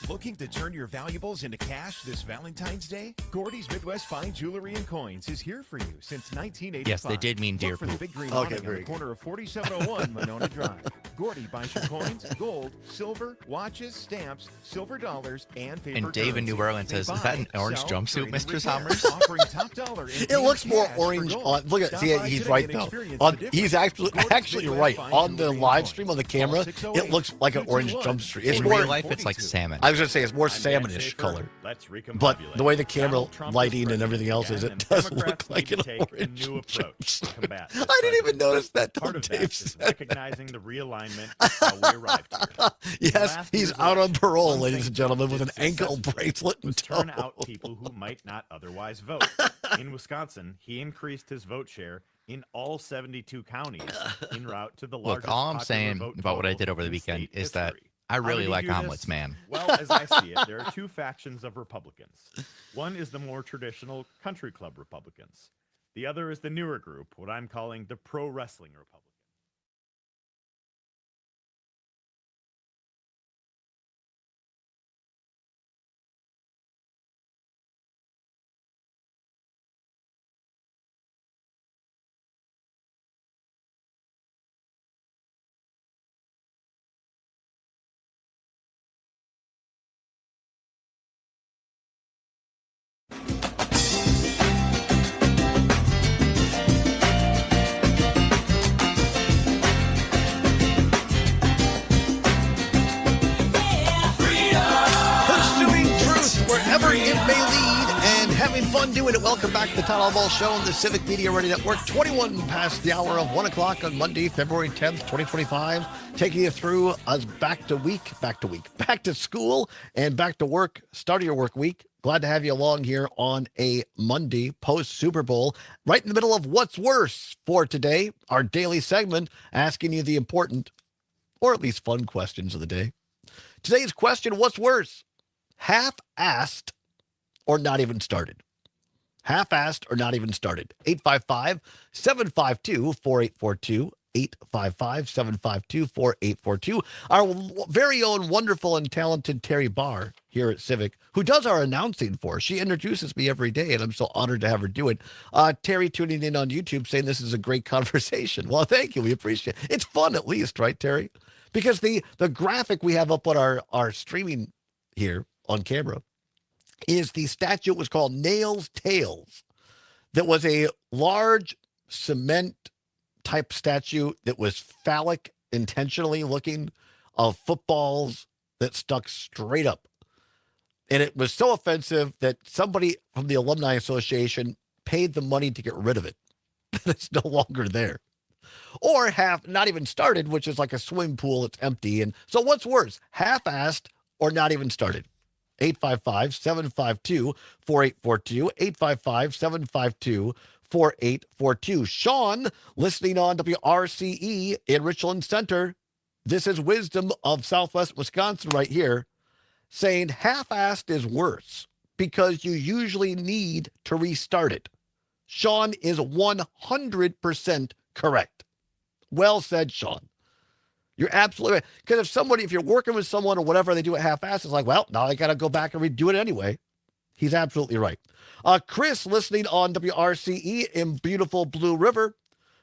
S11: Looking to turn your valuables into cash this Valentine's Day? Gordy's Midwest Fine Jewelry and Coins is here for you since 1985.
S1: Yes, they did mean deer
S11: Look for the
S1: poop.
S11: big green
S1: Okay,
S11: awning on
S1: very
S11: the
S1: good.
S11: corner of 4701 Monona Drive. Gordy buys your coins, gold, silver, watches, stamps, silver dollars, and paper
S1: And Dave in
S11: currency.
S1: New Orleans
S11: They
S1: says, is that an
S11: buy,
S1: orange
S11: sell,
S1: jumpsuit,
S11: trade, and
S1: Mr.
S11: repair,
S1: Sommers?
S11: offering top dollar in
S2: It looks more
S11: cash for
S2: orange
S11: gold.
S2: on. Look at
S11: Stop
S2: see,
S11: by
S2: he's
S11: today
S2: right
S11: and
S2: though.
S11: experience
S2: On,
S11: the
S2: he's
S11: difference.
S2: actually right on the live stream on the camera. It looks like an orange jumpsuit. It's
S1: In
S2: more
S1: real life, it's like salmon.
S2: I was gonna say it's more salmonish color. But the way the camera lighting and everything else is, it does look like an orange jumpsuit. I didn't even notice that.
S12: Part of
S2: Dave
S12: that is
S2: said.
S12: recognizing the realignment of how we arrived here.
S2: Yes, he's out on parole, ladies and gentlemen, with an ankle bracelet and
S12: Turn
S2: toe.
S12: out people who might not otherwise vote. In Wisconsin, he increased his vote share in all 72 counties en route to the largest
S1: Look, all I'm
S12: popular
S1: saying
S12: vote
S1: about what I
S12: total
S1: did over the
S12: in
S1: weekend
S12: state
S1: is that
S12: history.
S1: I
S12: How
S1: really
S12: did he
S1: like
S12: do
S1: omelets,
S12: this?
S1: man.
S12: Well, as I see it, there are two factions of Republicans. One is the more traditional country club Republicans. The other is the newer group, what I'm calling the pro wrestling Republicans.
S2: Pursuing truth wherever it may lead and having fun doing it. Welcome back to the Todd Allbaugh Show on the Civic Media Radio Network. 21 past the hour of 1 o'clock on Monday, February 10th, 2025. Taking you through us back to school and back to work. Start of your work week. Glad to have you along here on a Monday post Super Bowl, right in the middle of What's Worse for today, our daily segment asking you the important, or at least fun questions of the day. Today's question, what's worse? Half-assed or not even started? Half-assed or not even started? 855-752-4842. 855-752-4842. Our very own wonderful and talented Terry Barr here at Civic, who does our announcing for us. She introduces me every day, and I'm so honored to have her do it. Terry tuning in on YouTube saying this is a great conversation. Well, thank you. We appreciate it. It's fun at least, right, Terry? Because the graphic we have up on our streaming here on camera is the statue. It was called Nails Tails. That was a large cement type statue that was phallic, intentionally looking, of footballs that stuck straight up. And it was so offensive that somebody from the Alumni Association paid the money to get rid of it. It's no longer there. Or half not even started, which is like a swimming pool. It's empty. And so what's worse, half-assed or not even started? 855-752-4842. 855-752-4842. Sean, listening on WRCE in Richland Center. This is Wisdom of Southwest Wisconsin right here, saying half-assed is worse because you usually need to restart it. Sean is 100% correct. Well said, Sean. You're absolutely right. Because if you're working with someone or whatever, they do it half-assed, it's like, well, now I got to go back and redo it anyway. He's absolutely right. Chris, listening on WRCE in beautiful Blue River,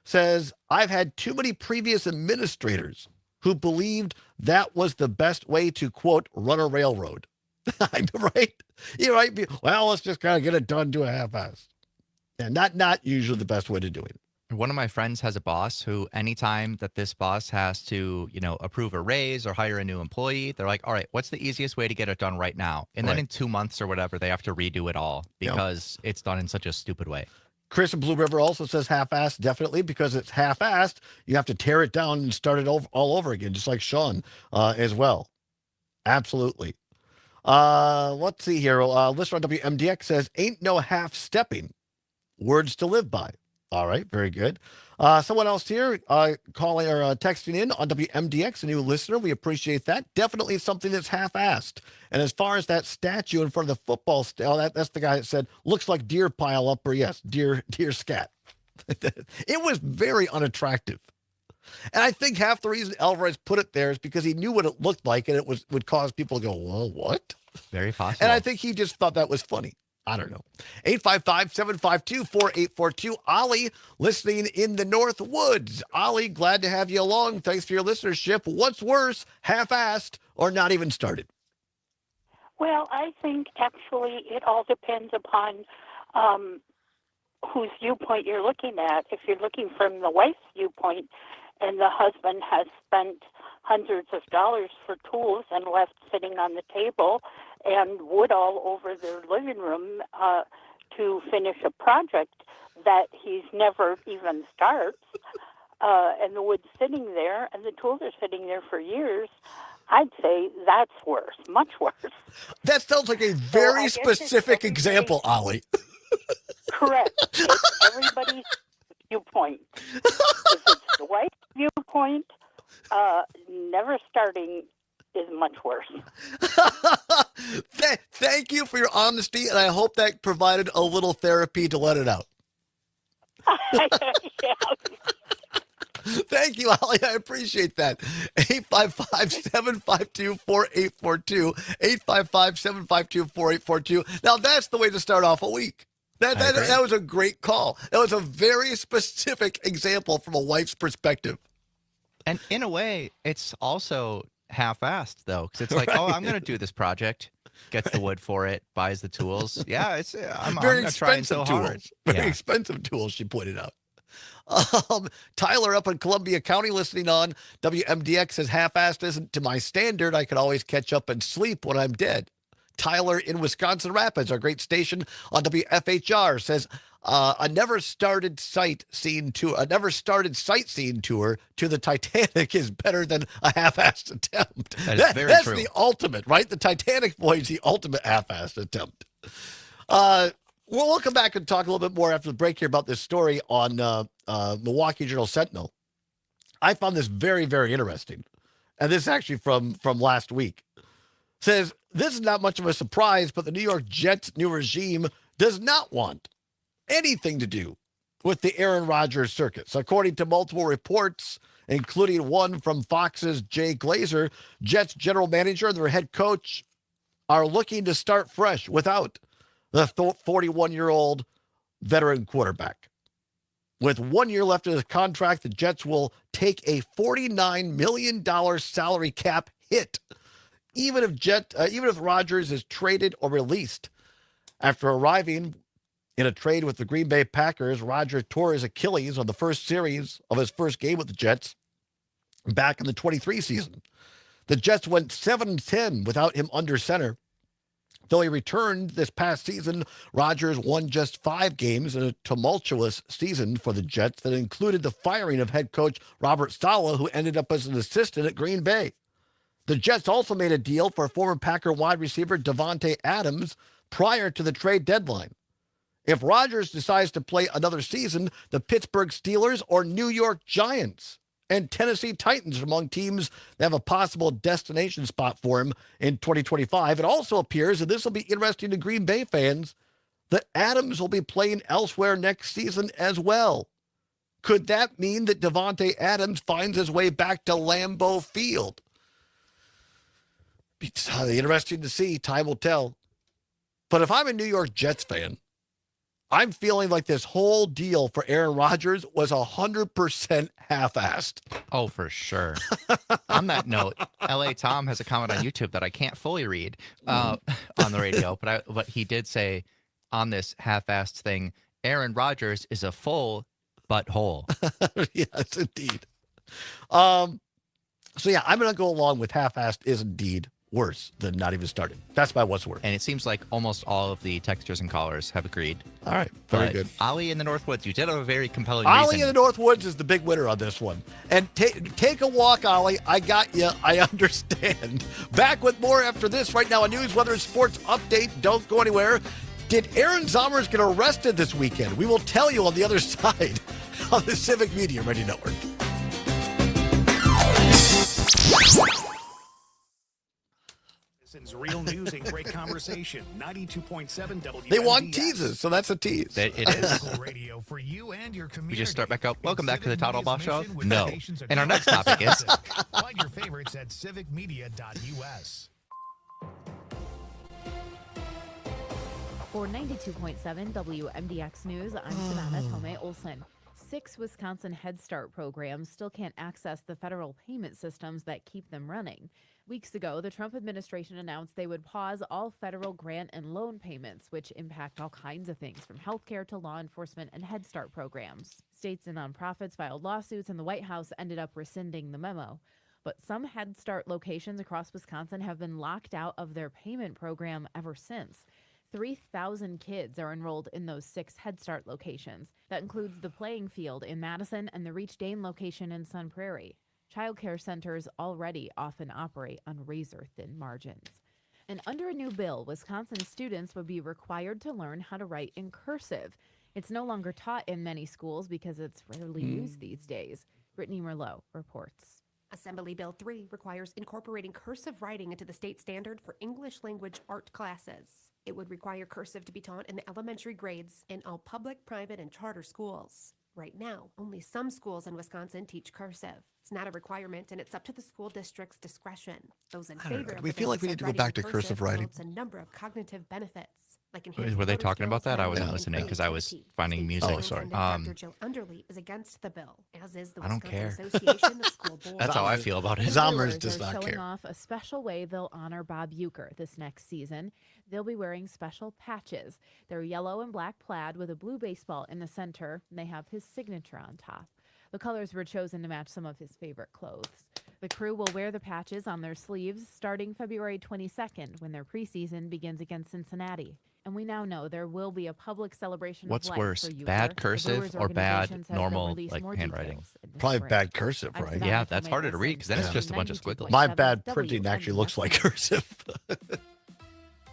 S2: says, I've had too many previous administrators who believed that was the best way to, quote, run a railroad. Right? You're right. Well, let's just kind of get it done, do a half-ass. And not usually the best way to do it.
S1: One of my friends has a boss who, anytime that this boss has to, approve a raise or hire a new employee, they're like, all right, what's the easiest way to get it done right now? And then in 2 months or whatever, they have to redo it all because it's done in such a stupid way.
S2: Chris in Blue River also says half-assed, definitely, because it's half-assed. You have to tear it down and start it all over again, just like Sean as well. Absolutely. Let's see here. Listener on WMDX says, ain't no half-stepping. Words to live by. All right, very good. Someone else here calling or texting in on WMDX, a new listener. We appreciate that. Definitely something that's half-assed. And as far as that statue in front of the football that's the guy that said, looks like deer pile up, or yes, deer scat. It was very unattractive. And I think half the reason Alvarez put it there is because he knew what it looked like, and it would cause people to go, well, what?
S1: Very possible.
S2: And I think he just thought that was funny. I don't know. 855-752-4842. Ollie, listening in the North Woods. Ollie, glad to have you along. Thanks for your listenership. What's worse, half-assed or not even started?
S3: Well, I think actually it all depends upon whose viewpoint you're looking at. If you're looking from the wife's viewpoint and the husband has spent hundreds of dollars for tools and left sitting on the table and wood all over their living room to finish a project that he's never even starts, and the wood's sitting there and the tools are sitting there for years, I'd say that's worse, much worse.
S2: That sounds like a very specific example, Ollie.
S3: Correct. It's everybody's viewpoint. If it's the wife's viewpoint, never starting is much worse.
S2: Thank you for your honesty, and I hope that provided a little therapy to let it out. Thank you, Ollie. I appreciate that. 855-752-4842. 855-752-4842. Now, that's the way to start off a week. That was a great call. That was a very specific example from a wife's perspective.
S1: And in a way, it's also half-assed, though, because it's like, oh, I'm going to do this project. Gets the wood for it, buys the tools. Yeah, I'm trying so hard.
S2: Very expensive tools, she pointed out. Tyler up in Columbia County listening on WMDX says, half-assed isn't to my standard. I can always catch up and sleep when I'm dead. Tyler in Wisconsin Rapids, our great station on WFHR, says, a never started sightseeing tour to the Titanic is better than a half-assed attempt. That's true. The ultimate, right? The Titanic voyage, the ultimate half-assed attempt. We'll come back and talk a little bit more after the break here about this story on Milwaukee Journal-Sentinel. I found this very, very interesting. And this is actually from last week. Says, this is not much of a surprise, but the New York Jets' new regime does not want anything to do with the Aaron Rodgers circus. According to multiple reports, including one from Fox's Jay Glazer, Jets general manager and their head coach are looking to start fresh without the 41-year-old veteran quarterback. With 1 year left of his contract, the Jets will take a $49 million salary cap hit, even if Rodgers is traded or released. After arriving in a trade with the Green Bay Packers, Rodgers tore his Achilles on the first series of his first game with the Jets back in the 23 season. The Jets went 7-10 without him under center. Though he returned this past season, Rodgers won just 5 games in a tumultuous season for the Jets that included the firing of head coach Robert Saleh, who ended up as an assistant at Green Bay. The Jets also made a deal for former Packer wide receiver Davante Adams prior to the trade deadline. If Rodgers decides to play another season, the Pittsburgh Steelers or New York Giants and Tennessee Titans are among teams that have a possible destination spot for him in 2025. It also appears, and this will be interesting to Green Bay fans, that Adams will be playing elsewhere next season as well. Could that mean that Davante Adams finds his way back to Lambeau Field? It's interesting to see. Time will tell. But if I'm a New York Jets fan, I'm feeling like this whole deal for Aaron Rodgers was 100% half-assed.
S1: Oh, for sure. On that note, LA Tom has a comment on YouTube that I can't fully read on the radio, but he did say on this half-assed thing, Aaron Rodgers is a full butthole.
S2: Yes, indeed. So yeah, I'm going to go along with half-assed is indeed. worse than not even starting. That's my what's worse.
S1: And it seems like almost all of the texters and callers have agreed.
S2: All right, very good.
S1: Ollie in the Northwoods, you did have a very compelling
S2: Ollie
S1: reason.
S2: in the Northwoods is the big winner on this one. And take a walk, Ollie. I got you. I understand. Back with more after this. Right now, a news, weather, and sports update. Don't go anywhere. Did Aaron Zommers get arrested this weekend? We will tell you on the other side on the Civic Media Radio Network.
S8: Real news and great conversation. 92.7 WMDX.
S2: They want teases, so that's a tease.
S1: It is.
S8: Radio for you and your community.
S1: We just start back up. Welcome back to the Todd Allbaugh Show. No. And our next topic is...
S8: Find your favorites at civicmedia.us.
S24: For 92.7 WMDX News, I'm Savannah Tomei Olson. 6 Wisconsin Head Start programs still can't access the federal payment systems that keep them running. Weeks ago, the Trump administration announced they would pause all federal grant and loan payments, which impact all kinds of things, from healthcare to law enforcement and Head Start programs. States and nonprofits filed lawsuits, and the White House ended up rescinding the memo. But some Head Start locations across Wisconsin have been locked out of their payment program ever since. 3,000 kids are enrolled in those 6 Head Start locations. That includes the Playing Field in Madison and the Reach Dane location in Sun Prairie. Child care centers already often operate on razor-thin margins. And under a new bill, Wisconsin students would be required to learn how to write in cursive. It's no longer taught in many schools because it's rarely used these days. Brittany Merlot reports.
S13: Assembly Bill 3 requires incorporating cursive writing into the state standard for English language art classes. It would require cursive to be taught in the elementary grades in all public, private, and charter schools. Right now, only some schools in Wisconsin teach cursive. It's not a requirement, and it's up to the school district's discretion. Those in favor of
S2: We feel like we need to go back to cursive writing.
S13: A number of cognitive benefits, like
S1: Were they talking about that? I wasn't listening because I was finding music.
S2: Oh, sorry.
S13: Dr. Joe Underly is against the bill, as is the
S1: I don't
S13: Wisconsin
S1: care.
S13: Association of School Boards.
S1: That's how I feel about it.
S2: Zommers does
S24: Brewers are
S2: not
S24: showing
S2: care.
S24: off a special way they'll honor Bob Uecker this next season. They'll be wearing special patches. They're yellow and black plaid with a blue baseball in the center, and they have his signature on top. The colors were chosen to match some of his favorite clothes. The crew will wear the patches on their sleeves starting February 22nd when their preseason begins against Cincinnati. And we now know there will be a public celebration
S1: What's
S24: of life
S1: worse,
S24: for Uecker.
S1: bad
S24: The
S1: cursive
S24: Brewers
S1: or bad
S24: organizations have
S1: normal
S24: released
S1: like
S24: more
S1: handwriting?
S24: details in the
S2: Probably
S24: spring.
S2: bad cursive,
S24: I'm
S2: right?
S24: Savannah
S1: Yeah, that's
S24: Tomei
S1: harder to read because then it's
S2: Yeah.
S1: just a bunch of squiggles.
S2: My bad
S24: 92.7
S2: printing actually looks like
S24: WMDX.
S2: cursive.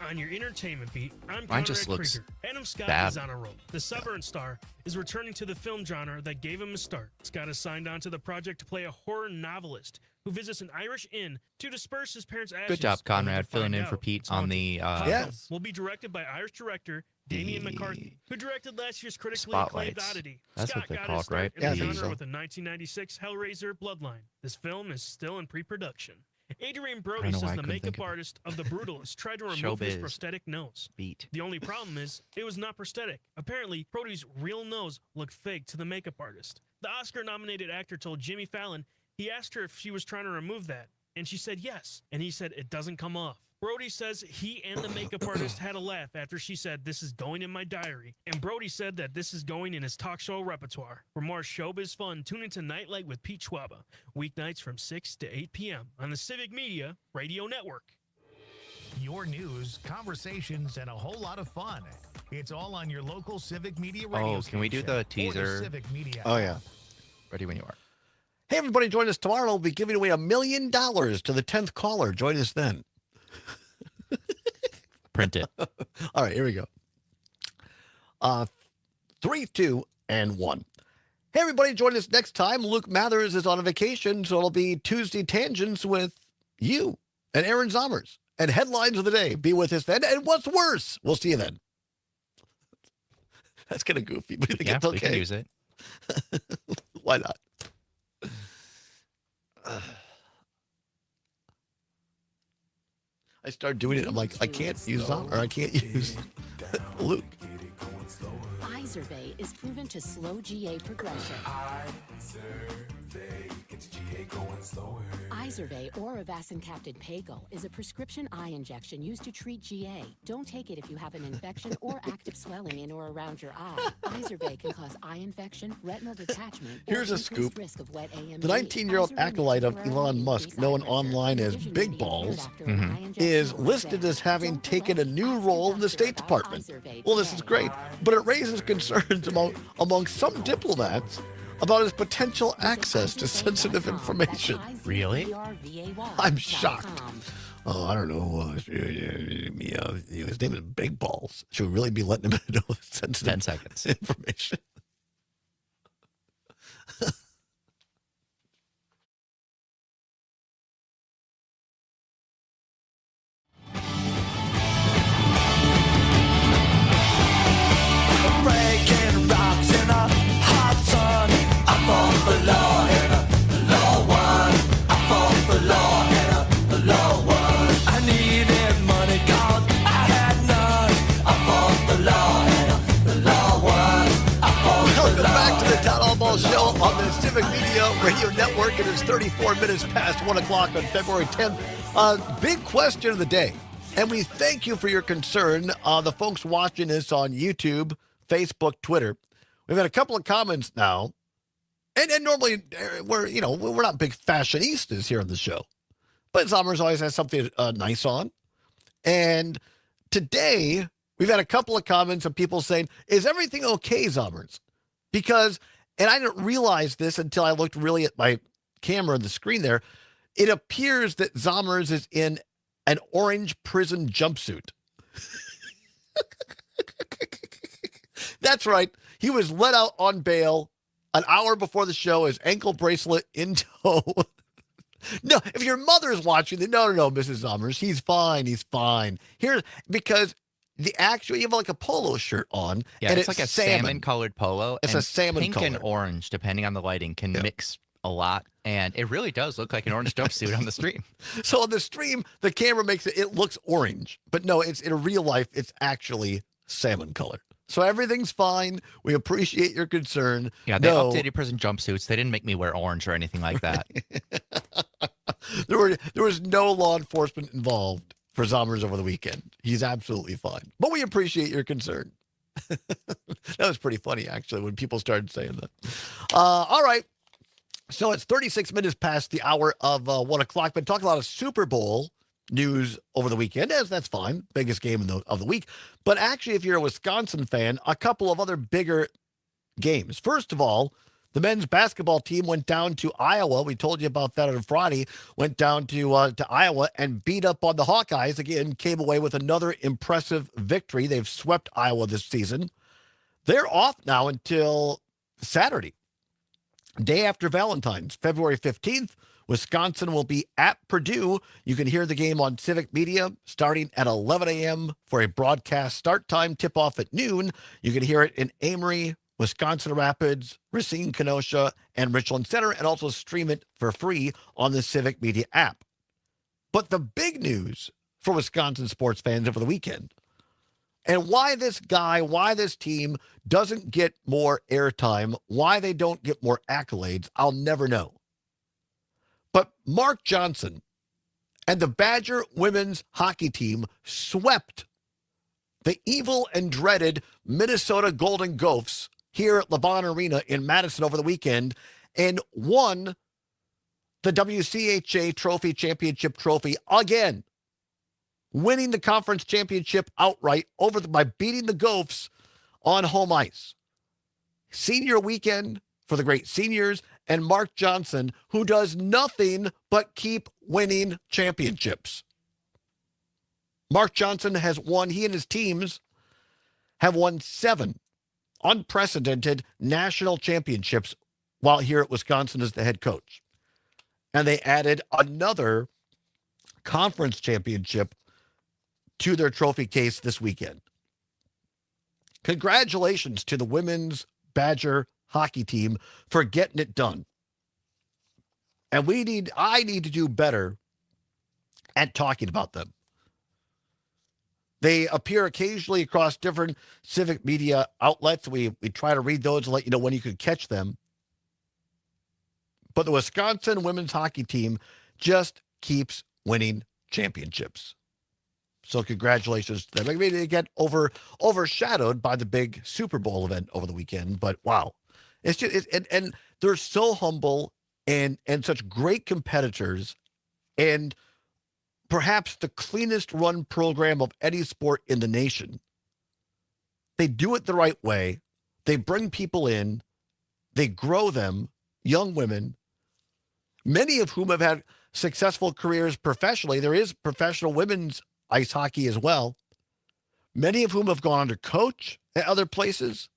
S15: On your entertainment beat, I'm
S1: Mine just
S15: Conrad
S1: looks
S15: Krieger. Adam Scott
S1: bad.
S15: is on a roll. The Severance star is returning to the film genre that gave him a start. Scott is signed on to the project to play a horror novelist who visits an Irish inn to disperse his parents' ashes.
S1: Good job,
S15: only to
S1: Conrad, filling
S15: find
S1: in for
S15: out
S1: Pete
S15: it's
S1: on
S15: haunted.
S1: the
S15: Yes. Will be directed by Irish director Damien McCarthy, who directed last year's critically acclaimed
S1: Spotlights.
S15: Oddity.
S1: That's
S15: Scott
S1: what they're
S15: got
S1: called,
S15: his start
S1: right?
S15: in
S2: Yeah, I
S15: the
S2: think
S15: genre
S2: so.
S15: with the 1996 Hellraiser Bloodline. This film is still in pre-production. Adrian
S1: I
S15: Brody
S1: don't know
S15: says
S1: why I
S15: the
S1: couldn't think
S15: makeup
S1: of it.
S15: artist of The Brutalist tried to remove his
S1: Showbiz.
S15: prosthetic nose.
S1: Beat.
S15: The only problem is, it was not prosthetic. Apparently, Brody's real nose looked fake to the makeup artist. The Oscar-nominated actor told Jimmy Fallon he asked her if she was trying to remove that, and she said yes, and he said it doesn't come off. Brody says he and the makeup artist had a laugh after she said, "This is going in my diary." And Brody said that this is going in his talk show repertoire. For more showbiz fun, tune into Nightlight with Pete Schwaba, weeknights from 6 to 8 p.m. on the Civic Media Radio Network.
S8: Your news, conversations, and a whole lot of fun. It's all on your local Civic Media radio
S1: Oh, can we do
S8: station
S1: the
S8: or
S1: teaser?
S8: Civic Media
S2: Oh,
S8: app.
S2: yeah.
S1: Ready when you are.
S2: Hey, everybody, join us tomorrow. We'll be giving away $1 million to the 10th caller. Join us then.
S1: Print it.
S2: All right, here we go. 3, 2, and 1. Hey, everybody, join us next time. Luke Mathers is on a vacation, so it'll be Tuesday Tangents with you and Aaron Zommers. And Headlines of the Day. Be with us then. And what's worse? We'll see you then. That's kind of goofy, but I think
S1: Yeah,
S2: it's okay.
S1: we can use it.
S2: Why not? I started doing it. I'm like, I can't use Zom, or I can't use Luke.
S16: Izervay is proven to slow GA progression. Izervay or avacin-capted Pago is a prescription eye injection used to treat GA. Don't take it if you have an infection or active swelling in or around your eye. Izervay can cause eye infection, retinal detachment,
S2: Here's
S16: or
S2: a scoop.
S16: risk of wet AMD.
S2: The 19-year-old acolyte of Elon Musk, known online as Big Balls, is listed as having taken a new role in the State Department. Well, this is great, but it raises concerns among some diplomats about his potential access to sensitive information.
S1: Really?
S2: I'm shocked. Oh, I don't know. His name is Big Balls. Should we really be letting him know sensitive
S1: 10 seconds.
S2: information?
S9: Breaking rocks in a hot sun. I fought the law and the law won. I fought the law and the law won. I needed money 'cause I had none. I fought the law and the law won. I fought
S2: Welcome
S9: the law.
S2: back to the Todd Allbaugh Show on the Civic Media Radio Network. It is 34 minutes past 1 o'clock on February 10th. Big question of the day. And we thank you for your concern. The folks watching this on YouTube, Facebook, Twitter. We've had a couple of comments now. And normally we're not big fashionistas here on the show. But Zommers always has something nice on. And today we've had a couple of comments of people saying, is everything okay, Zommers? Because, and I didn't realize this until I looked really at my camera on the screen there, it appears that Zommers is in an orange prison jumpsuit. That's right. He was let out on bail an hour before the show, his ankle bracelet in tow. No, if your mother's watching, then no, Mrs. Zommers, he's fine. He's fine. Because you have like a polo shirt on.
S1: Yeah,
S2: and
S1: it's like a salmon-colored polo.
S2: It's
S1: and
S2: a salmon
S1: pink
S2: color.
S1: and orange, depending on the lighting, can mix a lot. And it really does look like an orange jumpsuit on the stream.
S2: So on the stream, the camera makes it looks orange. But no, it's in real life, it's actually salmon color. So everything's fine. We appreciate your concern.
S1: Yeah, they updated prison jumpsuits. They didn't make me wear orange or anything like that.
S2: There was no law enforcement involved for Zommers over the weekend. He's absolutely fine. But we appreciate your concern. That was pretty funny, actually, when people started saying that. All right. So it's 36 minutes past the hour of 1 o'clock. Been talking a lot of Super Bowl news over the weekend, as that's fine. Biggest game of the week. But actually, if you're a Wisconsin fan, a couple of other bigger games. First of all, the men's basketball team went down to Iowa. We told you about that on Friday. Went down to Iowa and beat up on the Hawkeyes. Again, came away with another impressive victory. They've swept Iowa this season. They're off now until Saturday, day after Valentine's, February 15th. Wisconsin will be at Purdue. You can hear the game on Civic Media starting at 11 a.m. for a broadcast start time, tip-off at noon. You can hear it in Amory, Wisconsin Rapids, Racine, Kenosha, and Richland Center, and also stream it for free on the Civic Media app. But the big news for Wisconsin sports fans over the weekend, and why this team doesn't get more airtime, why they don't get more accolades, I'll never know. But Mark Johnson and the Badger women's hockey team swept the evil and dreaded Minnesota Golden Gophers here at LeBron Arena in Madison over the weekend and won the WCHA championship trophy again, winning the conference championship outright by beating the Gophers on home ice. Senior weekend for the great seniors and Mark Johnson, who does nothing but keep winning championships. Mark Johnson has won, he and his teams have won 7 unprecedented national championships while here at Wisconsin as the head coach. And they added another conference championship to their trophy case this weekend. Congratulations to the women's Badger hockey team for getting it done. And I need to do better at talking about them. They appear occasionally across different civic media outlets. We try to read those and let you know when you can catch them. But the Wisconsin women's hockey team just keeps winning championships. So congratulations to them. Maybe they get overshadowed by the big Super Bowl event over the weekend, but wow. It's just and they're so humble and such great competitors, and perhaps the cleanest run program of any sport in the nation. They do it the right way. They bring people in. They grow them, young women, many of whom have had successful careers professionally. There is professional women's ice hockey as well. Many of whom have gone on to coach at other places.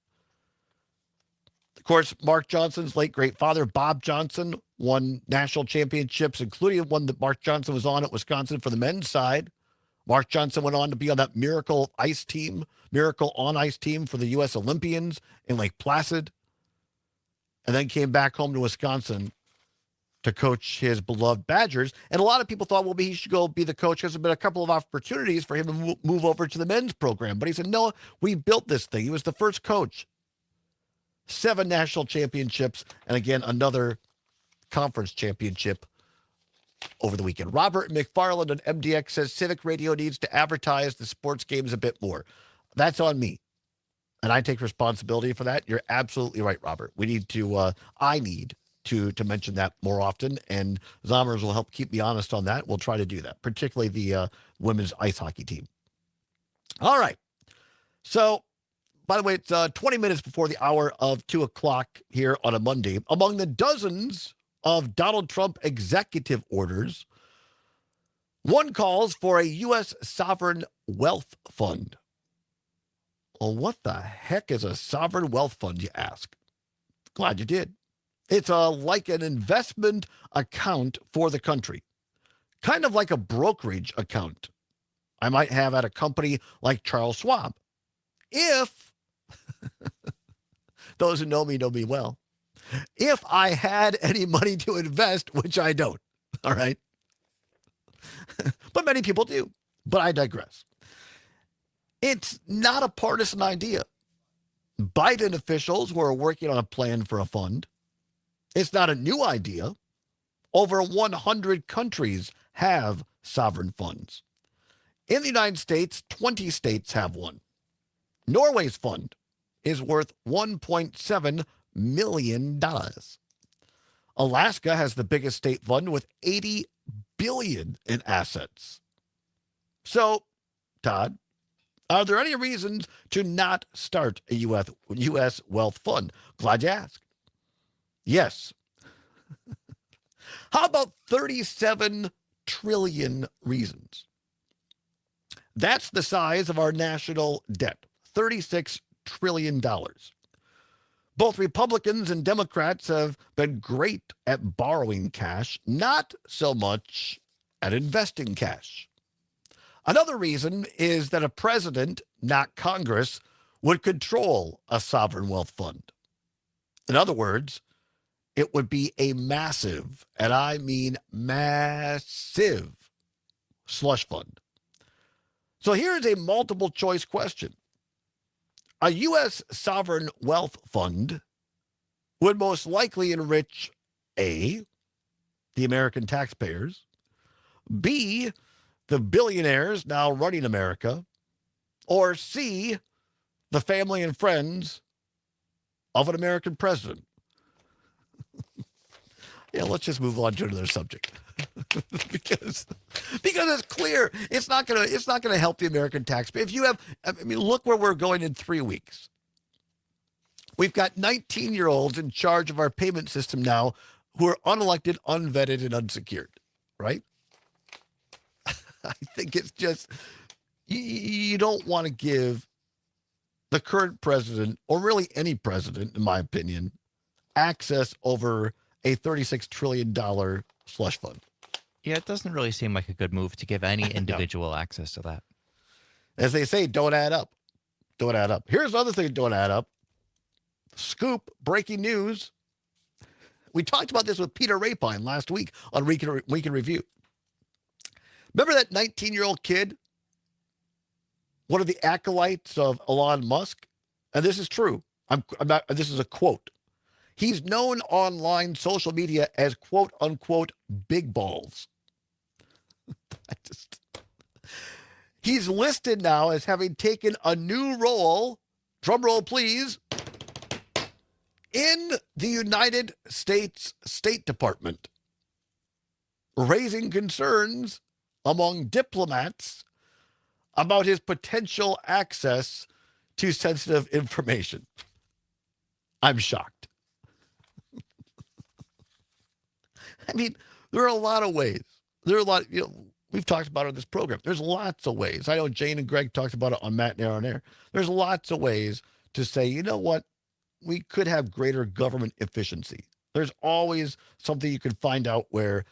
S2: Of course, Mark Johnson's late great father, Bob Johnson, won national championships, including one that Mark Johnson was on at Wisconsin for the men's side. Mark Johnson went on to be on that Miracle on Ice team for the U.S. Olympians in Lake Placid, and then came back home to Wisconsin to coach his beloved Badgers. And a lot of people thought, well, maybe he should go be the coach because there have been a couple of opportunities for him to move over to the men's program. But he said, no, we built this thing. He was the first coach. 7 national championships, and again, another conference championship over the weekend. Robert McFarland on MDX says Civic Radio needs to advertise the sports games a bit more. That's on me, and I take responsibility for that. You're absolutely right, Robert. We need to, I need to mention that more often, and Zommers will help keep me honest on that. We'll try to do that, particularly the women's ice hockey team. All right. So, by the way, it's 20 minutes before the hour of 2 o'clock here on a Monday. Among the dozens of Donald Trump executive orders, one calls for a U.S. sovereign wealth fund. Well, what the heck is a sovereign wealth fund, you ask? Glad you did. It's like an investment account for the country, kind of like a brokerage account I might have at a company like Charles Schwab. If those who know me well, if I had any money to invest, which I don't, all right? But many people do, but I digress. It's not a partisan idea. Biden officials were working on a plan for a fund. It's not a new idea. Over 100 countries have sovereign funds. In the United States, 20 states have one. Norway's fund is worth $1.7 million. Alaska has the biggest state fund with $80 billion in assets. So, Todd, are there any reasons to not start a U.S. wealth fund? Glad you asked. Yes. How about 37 trillion reasons? That's the size of our national debt, $36 trillion. Both Republicans and Democrats have been great at borrowing cash, not so much at investing cash. Another reason is that a president, not Congress, would control a sovereign wealth fund. In other words, it would be a massive, and I mean massive, slush fund. So here's a multiple choice question. A U.S. sovereign wealth fund would most likely enrich A, the American taxpayers, B, the billionaires now running America, or C, the family and friends of an American president. Yeah, let's just move on to another subject. because it's clear it's not gonna help the American taxpayer. If you have, I mean, look where we're going in 3 weeks. We've got 19-year-olds in charge of our payment system now who are unelected, unvetted, and unsecured, right? I think it's just, you don't want to give the current president, or really any president, in my opinion, access over a $36 trillion slush fund.
S1: Yeah, it doesn't really seem like a good move to give any individual access to that.
S2: As they say, don't add up. Don't add up. Here's another thing that don't add up. Scoop, breaking news. We talked about this with Peter Rapine last week on Week in Review. Remember that 19-year-old kid one of the acolytes of Elon Musk, and this is true. I'm not. This is a quote. He's known online social media as quote unquote big balls. He's listed now as having taken a new role, drum roll please, in the United States State Department, raising concerns among diplomats about his potential access to sensitive information. I'm shocked. I mean, there are a lot of ways. There are a lot, we've talked about it on this program. There's lots of ways. I know Jane and Greg talked about it on Matt and Aaron Air. There's lots of ways to say, you know what? We could have greater government efficiency. There's always something you can find out where,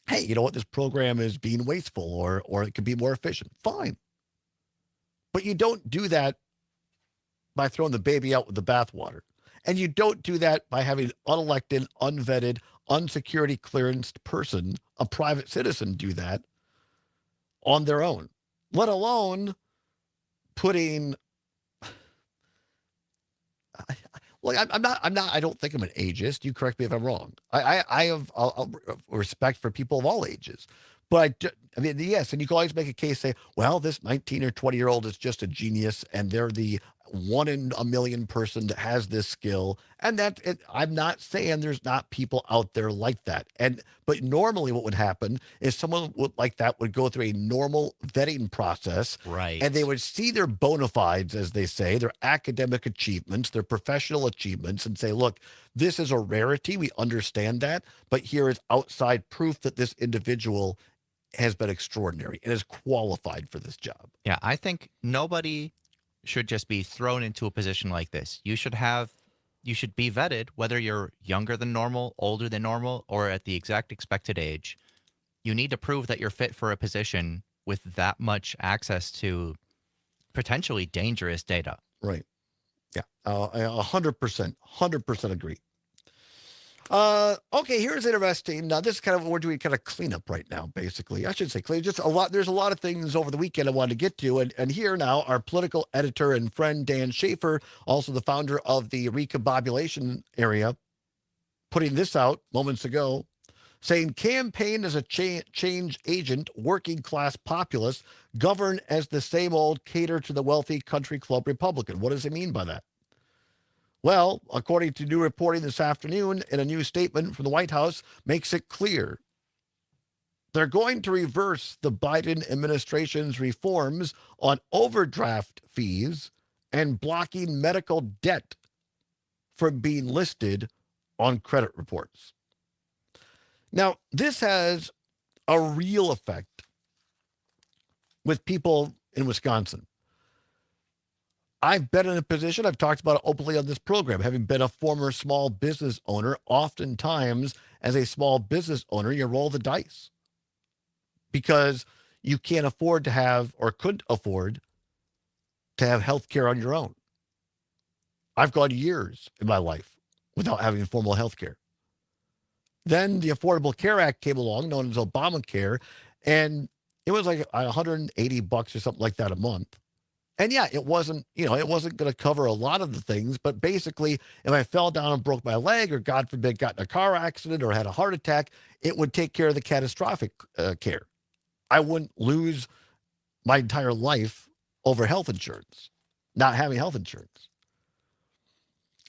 S2: hey, you know what? This program is being wasteful or it could be more efficient. Fine. But you don't do that by throwing the baby out with the bathwater. And you don't do that by having unelected, unvetted, unsecurity clearanced person, a private citizen, do that on their own, let alone putting. Look, I'm not. I don't think I'm an ageist. You correct me if I'm wrong. I have respect for people of all ages, but I mean, yes, and you can always make a case, say, well, this 19 or 20-year-old is just a genius, and they're the 1 in a million person that has this skill, and I'm not saying there's not people out there like that. But normally, what would happen is someone like that would go through a normal vetting process,
S1: right?
S2: And they would see their bona fides, as they say, their academic achievements, their professional achievements, and say, look, this is a rarity. We understand that, but here is outside proof that this individual has been extraordinary and is qualified for this job.
S1: Yeah, I think nobody should just be thrown into a position like this. You should be vetted, whether you're younger than normal, older than normal, or at the exact expected age. You need to prove that you're fit for a position with that much access to potentially dangerous data.
S2: Right. Yeah. 100% agree. Okay, here's interesting. Now, this is kind of, we're doing kind of cleanup right now, basically. I should say clean. Just a lot. There's a lot of things over the weekend I wanted to get to. And here now, our political editor and friend, Dan Schaefer, also the founder of the Recombobulation Area, putting this out moments ago, saying campaign as a change agent, working class populist, govern as the same old cater to the wealthy country club Republican. What does he mean by that? Well, according to new reporting this afternoon, in a new statement from the White House, makes it clear they're going to reverse the Biden administration's reforms on overdraft fees and blocking medical debt from being listed on credit reports. Now, this has a real effect with people in Wisconsin. I've been in a position, I've talked about it openly on this program, having been a former small business owner. Oftentimes, as a small business owner, you roll the dice because you can't afford to have or couldn't afford to have health care on your own. I've gone years in my life without having formal health care. Then the Affordable Care Act came along, known as Obamacare, and it was like $180 or something like that a month. And yeah, it wasn't going to cover a lot of the things, but basically, if I fell down and broke my leg, or God forbid, got in a car accident or had a heart attack, it would take care of the catastrophic care. I wouldn't lose my entire life over health insurance, not having health insurance.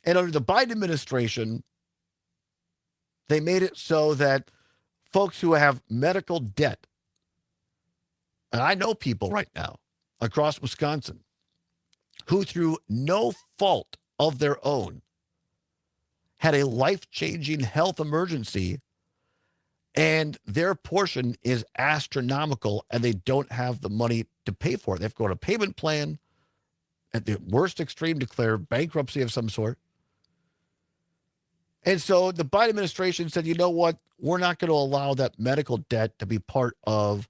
S2: And under the Biden administration, they made it so that folks who have medical debt, and I know people right now across Wisconsin who, through no fault of their own, had a life-changing health emergency, and their portion is astronomical, and they don't have the money to pay for it. They have to go on a payment plan, at the worst extreme, declare bankruptcy of some sort. And so the Biden administration said, you know what? We're not going to allow that medical debt to be part of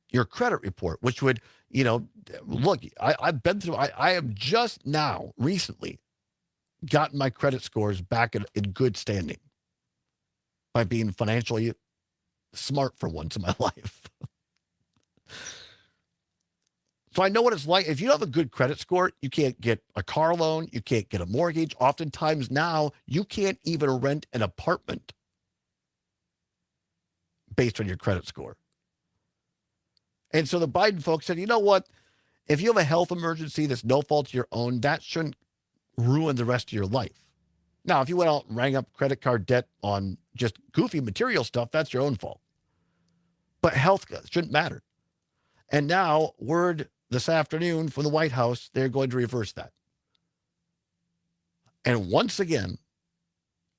S2: your credit report, which would, look, I've been through, I have just now recently gotten my credit scores back in good standing by being financially smart for once in my life. So I know what it's like. If you have a good credit score, you can't get a car loan. You can't get a mortgage. Oftentimes now, you can't even rent an apartment based on your credit score. And so the Biden folks said, you know what? If you have a health emergency that's no fault of your own, that shouldn't ruin the rest of your life. Now, if you went out and rang up credit card debt on just goofy material stuff, that's your own fault. But health shouldn't matter. And now, word this afternoon from the White House, they're going to reverse that. And once again,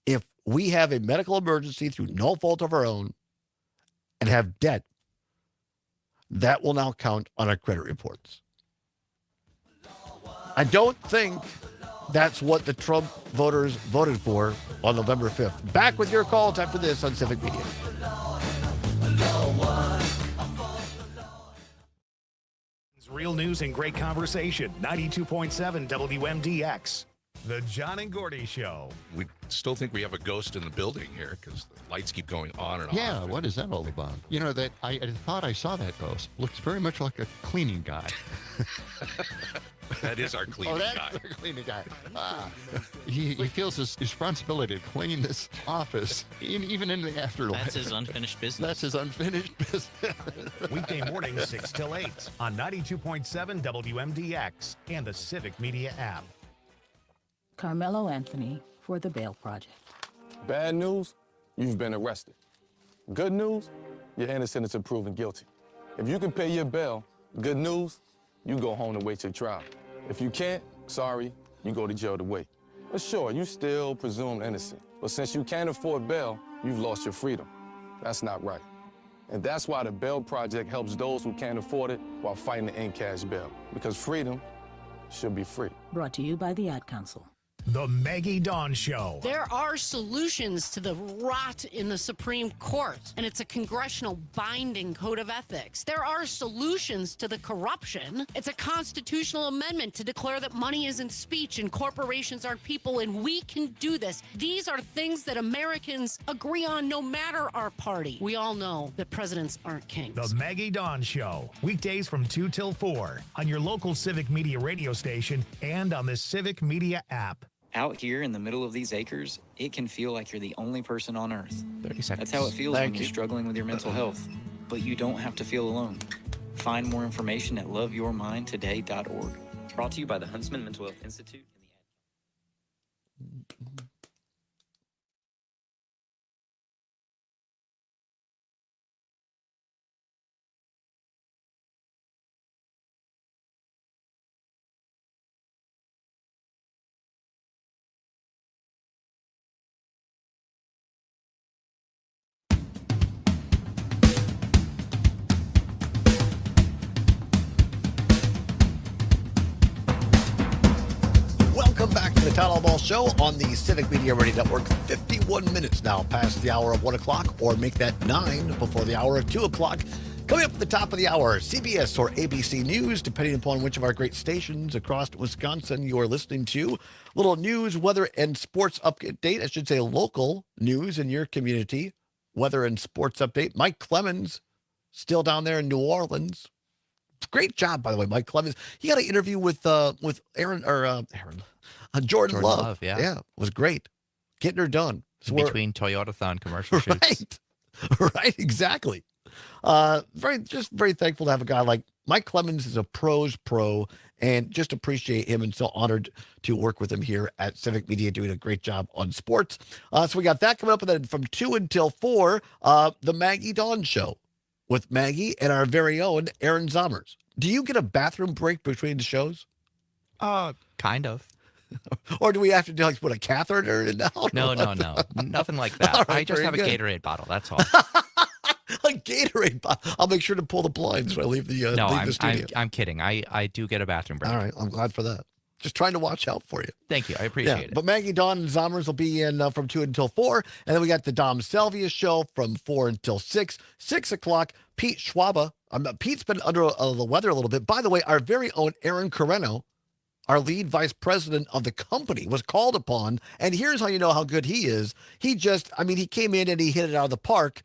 S2: if we have a medical emergency through no fault of our own and have debt, that will now count on our credit reports. I don't think that's what the Trump voters voted for on November 5th. Back with your calls after this on Civic Media.
S8: Real news and great conversation. 92.7 WMDX. The John and Gordy Show.
S17: We still think we have a ghost in the building here because the lights keep going on and
S18: Yeah,
S17: off.
S18: what is that all about? You know, that I thought I saw that ghost. Looks very much like a cleaning guy.
S17: That is our cleaning
S18: that's
S17: guy.
S18: our cleaning guy. He feels his responsibility to clean this office, even in the afterlife.
S19: That's his unfinished business.
S18: That's his unfinished business.
S8: Weekday mornings 6 till 8 on 92.7 WMDX and the Civic Media app.
S20: Carmelo Anthony for the Bail Project.
S21: Bad news, you've been arrested. Good news, you're innocent until proven guilty. If you can pay your bail, good news, you go home to wait your trial. If you can't, sorry, you go to jail to wait. But sure, you still presumed innocent. But since you can't afford bail, you've lost your freedom. That's not right. And that's why the Bail Project helps those who can't afford it while fighting to end cash bail. Because freedom should be free.
S20: Brought to you by the Ad Council.
S8: The Maggie Dawn Show.
S6: There are solutions to the rot in the Supreme Court, and it's a congressional binding code of ethics. There are solutions to the corruption. It's a constitutional amendment to declare that money isn't speech and corporations aren't people, and we can do this. These are things that Americans agree on no matter our party. We all know that presidents aren't kings.
S8: The Maggie Dawn Show. Weekdays from 2 till 4 on your local Civic Media radio station and on the Civic Media app.
S19: Out here in the middle of these acres, it can feel like you're the only person on Earth.
S1: 30 seconds.
S19: That's how it feels when
S1: Thank
S19: you're
S1: you.
S19: struggling with your mental health. But you don't have to feel alone. Find more information at loveyourmindtoday.org. Brought to you by the Huntsman Mental Health Institute.
S2: Welcome back to the Todd Allbaugh Show on the Civic Media Radio Network. 51 minutes now past the hour of 1 o'clock, or make that 9 before the hour of 2 o'clock. Coming up at the top of the hour, CBS or ABC News, depending upon which of our great stations across Wisconsin you are listening to. Little news, weather, and sports update. I should say local news in your community. Weather and sports update. Mike Clemens, still down there in New Orleans. Great job, by the way, Mike Clemens. He got an interview with Jordan Love.
S1: Yeah.
S2: It was great. Getting her done. So
S1: Between Toyotathon commercial shoots.
S2: Right, exactly. Very thankful to have a guy like Mike Clemens is a pro's pro, and just appreciate him and so honored to work with him here at Civic Media, doing a great job on sports. So we got that coming up, and then from 2 until 4, the Maggie Dawn Show with Maggie and our very own Aaron Zommers. Do you get a bathroom break between the shows?
S1: Kind of.
S2: Or do we have to do, like, put a catheter in now?
S1: No. Nothing like that.
S2: All right,
S1: I just
S2: very
S1: have a
S2: good.
S1: Gatorade bottle. That's all.
S2: A Gatorade bottle. I'll make sure to pull the blinds when I leave the
S1: No,
S2: leave the studio.
S1: I'm kidding. I do get a bathroom break.
S2: All right, I'm glad for that. Just trying to watch out for you.
S1: Thank you. I appreciate it.
S2: But Maggie, Dawn, and Zommers will be in from 2 until 4. And then we got the Dom Salvia Show from 4 until 6. 6 o'clock, Pete Schwaba. Pete's been under the weather a little bit. By the way, our very own Aaron Carreno, our lead vice president of the company, was called upon. And here's how you know how good he is. He came in and he hit it out of the park.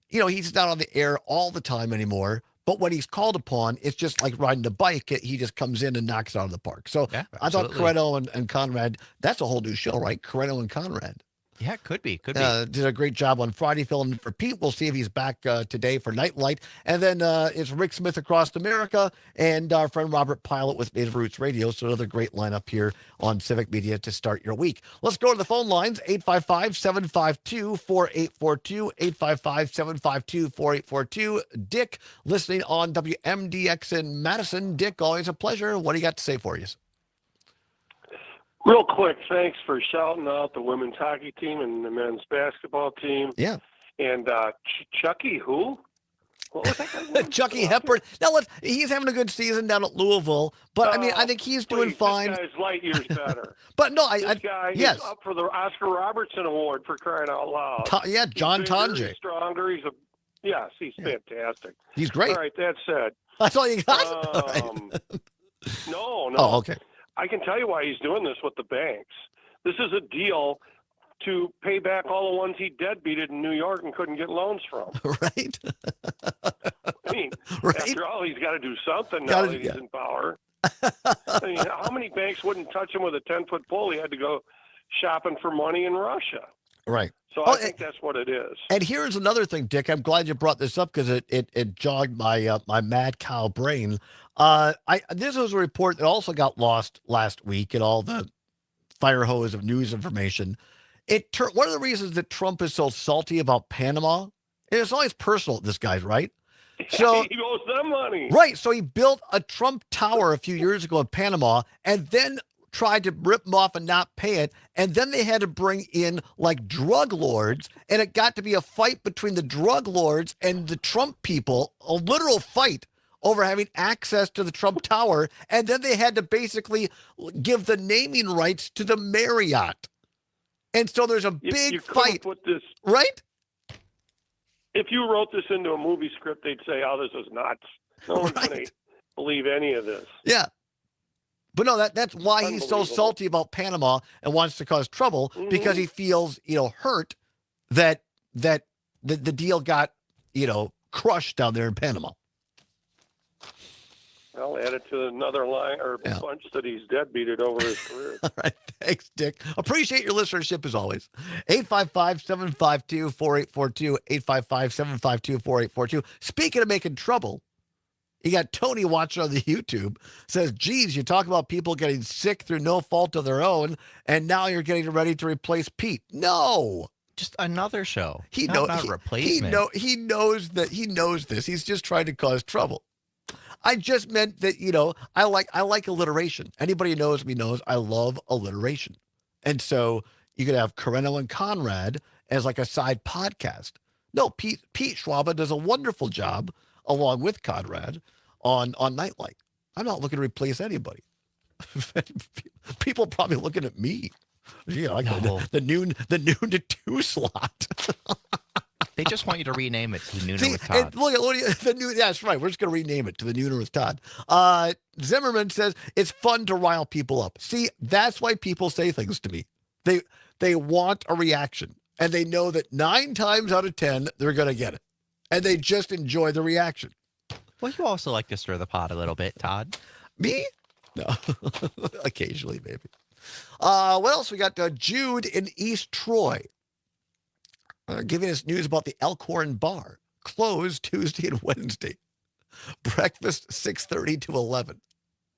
S2: You know, he's not on the air all the time anymore, But when he's called upon, it's just like riding a bike. He just comes in and knocks it out of the park. So I thought Corretto and Conrad, that's a whole new show, right? Corretto and Conrad.
S1: Yeah, could be.
S2: Did a great job on Friday filling in for Pete. We'll see if he's back today for Nightlight. And then it's Rick Smith Across America and our friend Robert Pilot with Native Roots Radio. So another great lineup here on Civic Media to start your week. Let's go to the phone lines, 855-752-4842, 855-752-4842. Dick, listening on WMDX in Madison. Dick, always a pleasure. What do you got to say for you?
S5: Real quick, thanks for shouting out the women's hockey team and the men's basketball team.
S2: Yeah.
S5: And Chucky, who? What was that guy's name?
S2: Chucky Hepburn. Now, he's having a good season down at Louisville, but I mean, I think he's doing fine.
S5: This guy's light years better.
S2: But no,
S5: this guy is up for the Oscar Robertson Award for crying out loud.
S2: John Tonje.
S5: He's stronger. He's fantastic.
S2: He's great.
S5: All right, that said.
S2: That's all you got?
S5: No.
S2: Oh, okay.
S5: I can tell you why he's doing this with the banks. This is a deal to pay back all the ones he deadbeated in New York and couldn't get loans from.
S2: Right.
S5: I mean, after all, he's got to do something now that he's in power. I mean, how many banks wouldn't touch him with a 10-foot pole? He had to go shopping for money in Russia.
S2: Right.
S5: So I think that's what it is.
S2: And here's another thing, Dick. I'm glad you brought this up because it jogged my my mad cow brain. This was a report that also got lost last week in all the fire hose of news information. One of the reasons that Trump is so salty about Panama, and it's always personal, this guy's right. So
S5: he owes them money.
S2: Right. So he built a Trump Tower a few years ago in Panama and then tried to rip him off and not pay it. And then they had to bring in like drug lords. And it got to be a fight between the drug lords and the Trump people, a literal fight over having access to the Trump Tower. And then they had to basically give the naming rights to the Marriott. And so there's a big fight.
S5: Put this,
S2: right?
S5: If you wrote this into a movie script, they'd say, oh, this is nuts. No one's going to believe any of this.
S2: Yeah. But no, that's why he's so salty about Panama and wants to cause trouble, because he feels, hurt that the deal got, crushed down there in Panama.
S5: I'll add it to another line or bunch that he's deadbeated over his career.
S2: All right. Thanks, Dick. Appreciate your listenership as always. 855-752-4842, 855-752-4842. Speaking of making trouble, you got Tony watching on the YouTube, says, geez, you talk about people getting sick through no fault of their own, and now you're getting ready to replace Pete. No.
S1: Just another show.
S2: Not
S1: replacement.
S2: He knows this. He's just trying to cause trouble. I just meant that, I like alliteration. Anybody who knows me knows I love alliteration. And so you could have Corretto and Conrad as like a side podcast. No, Pete Schwaba does a wonderful job along with Conrad on Nightlight. I'm not looking to replace anybody. People probably looking at me. The noon to 2 slot.
S1: They just want you to rename it to the Nooner with Todd.
S2: That's right. We're just going to rename it to the Nooner with Todd. Zimmerman says it's fun to rile people up. See, that's why people say things to me. They want a reaction, and they know that 9 times out of 10 they're going to get it, and they just enjoy the reaction.
S1: Well, you also like to stir the pot a little bit, Todd.
S2: Me? No, occasionally, maybe. What else we got? Jude in East Troy. Giving us news about the Elkhorn Bar. Closed Tuesday and Wednesday. Breakfast 6:30 to 11.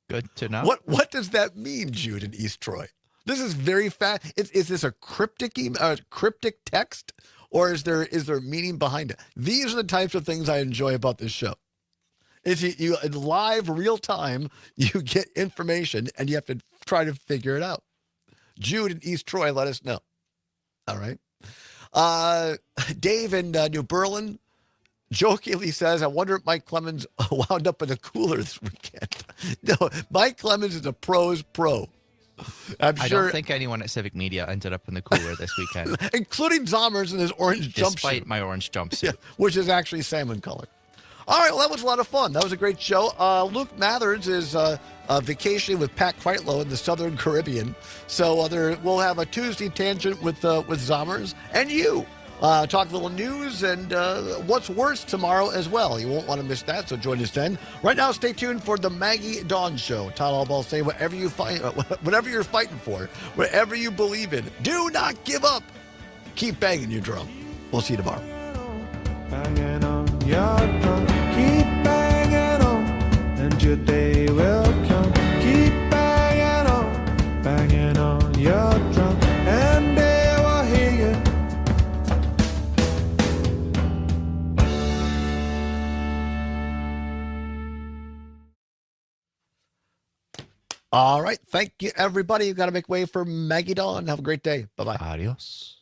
S1: Good to know.
S2: What does that mean, Jude in East Troy? This is very fast. Is this a cryptic text, or is there meaning behind it? These are the types of things I enjoy about this show. Is you in live real time, you get information and you have to try to figure it out. Jude in East Troy, let us know. All right. Dave in New Berlin jokingly says, I wonder if Mike Clemens wound up in the cooler this weekend. No, Mike Clemens is a pro's pro. I
S1: don't think anyone at Civic Media ended up in the cooler this weekend.
S2: Including Zommers in his orange jumpsuit.
S1: Despite my orange jumpsuit.
S2: Yeah, which is actually salmon color. All right, well, that was a lot of fun. That was a great show. Luke Mathers is vacationing with Pat Kreitlow in the Southern Caribbean. So we'll have a Tuesday tangent with Zommers and you Talk a little news and what's worse tomorrow as well. You won't want to miss that, so join us then. Right now, stay tuned for the Maggie Dawn Show. Todd Allbaugh say whatever you fight, whatever you're fighting for, whatever you believe in, do not give up. Keep banging your drum. We'll see you tomorrow.
S9: Banging on your drum, keep banging on, and your day will come. Keep banging on your drum, and they will hear you.
S2: All right. Thank you, everybody. You've got to make way for Maggie Dawn. Have a great day. Bye-bye.
S1: Adios.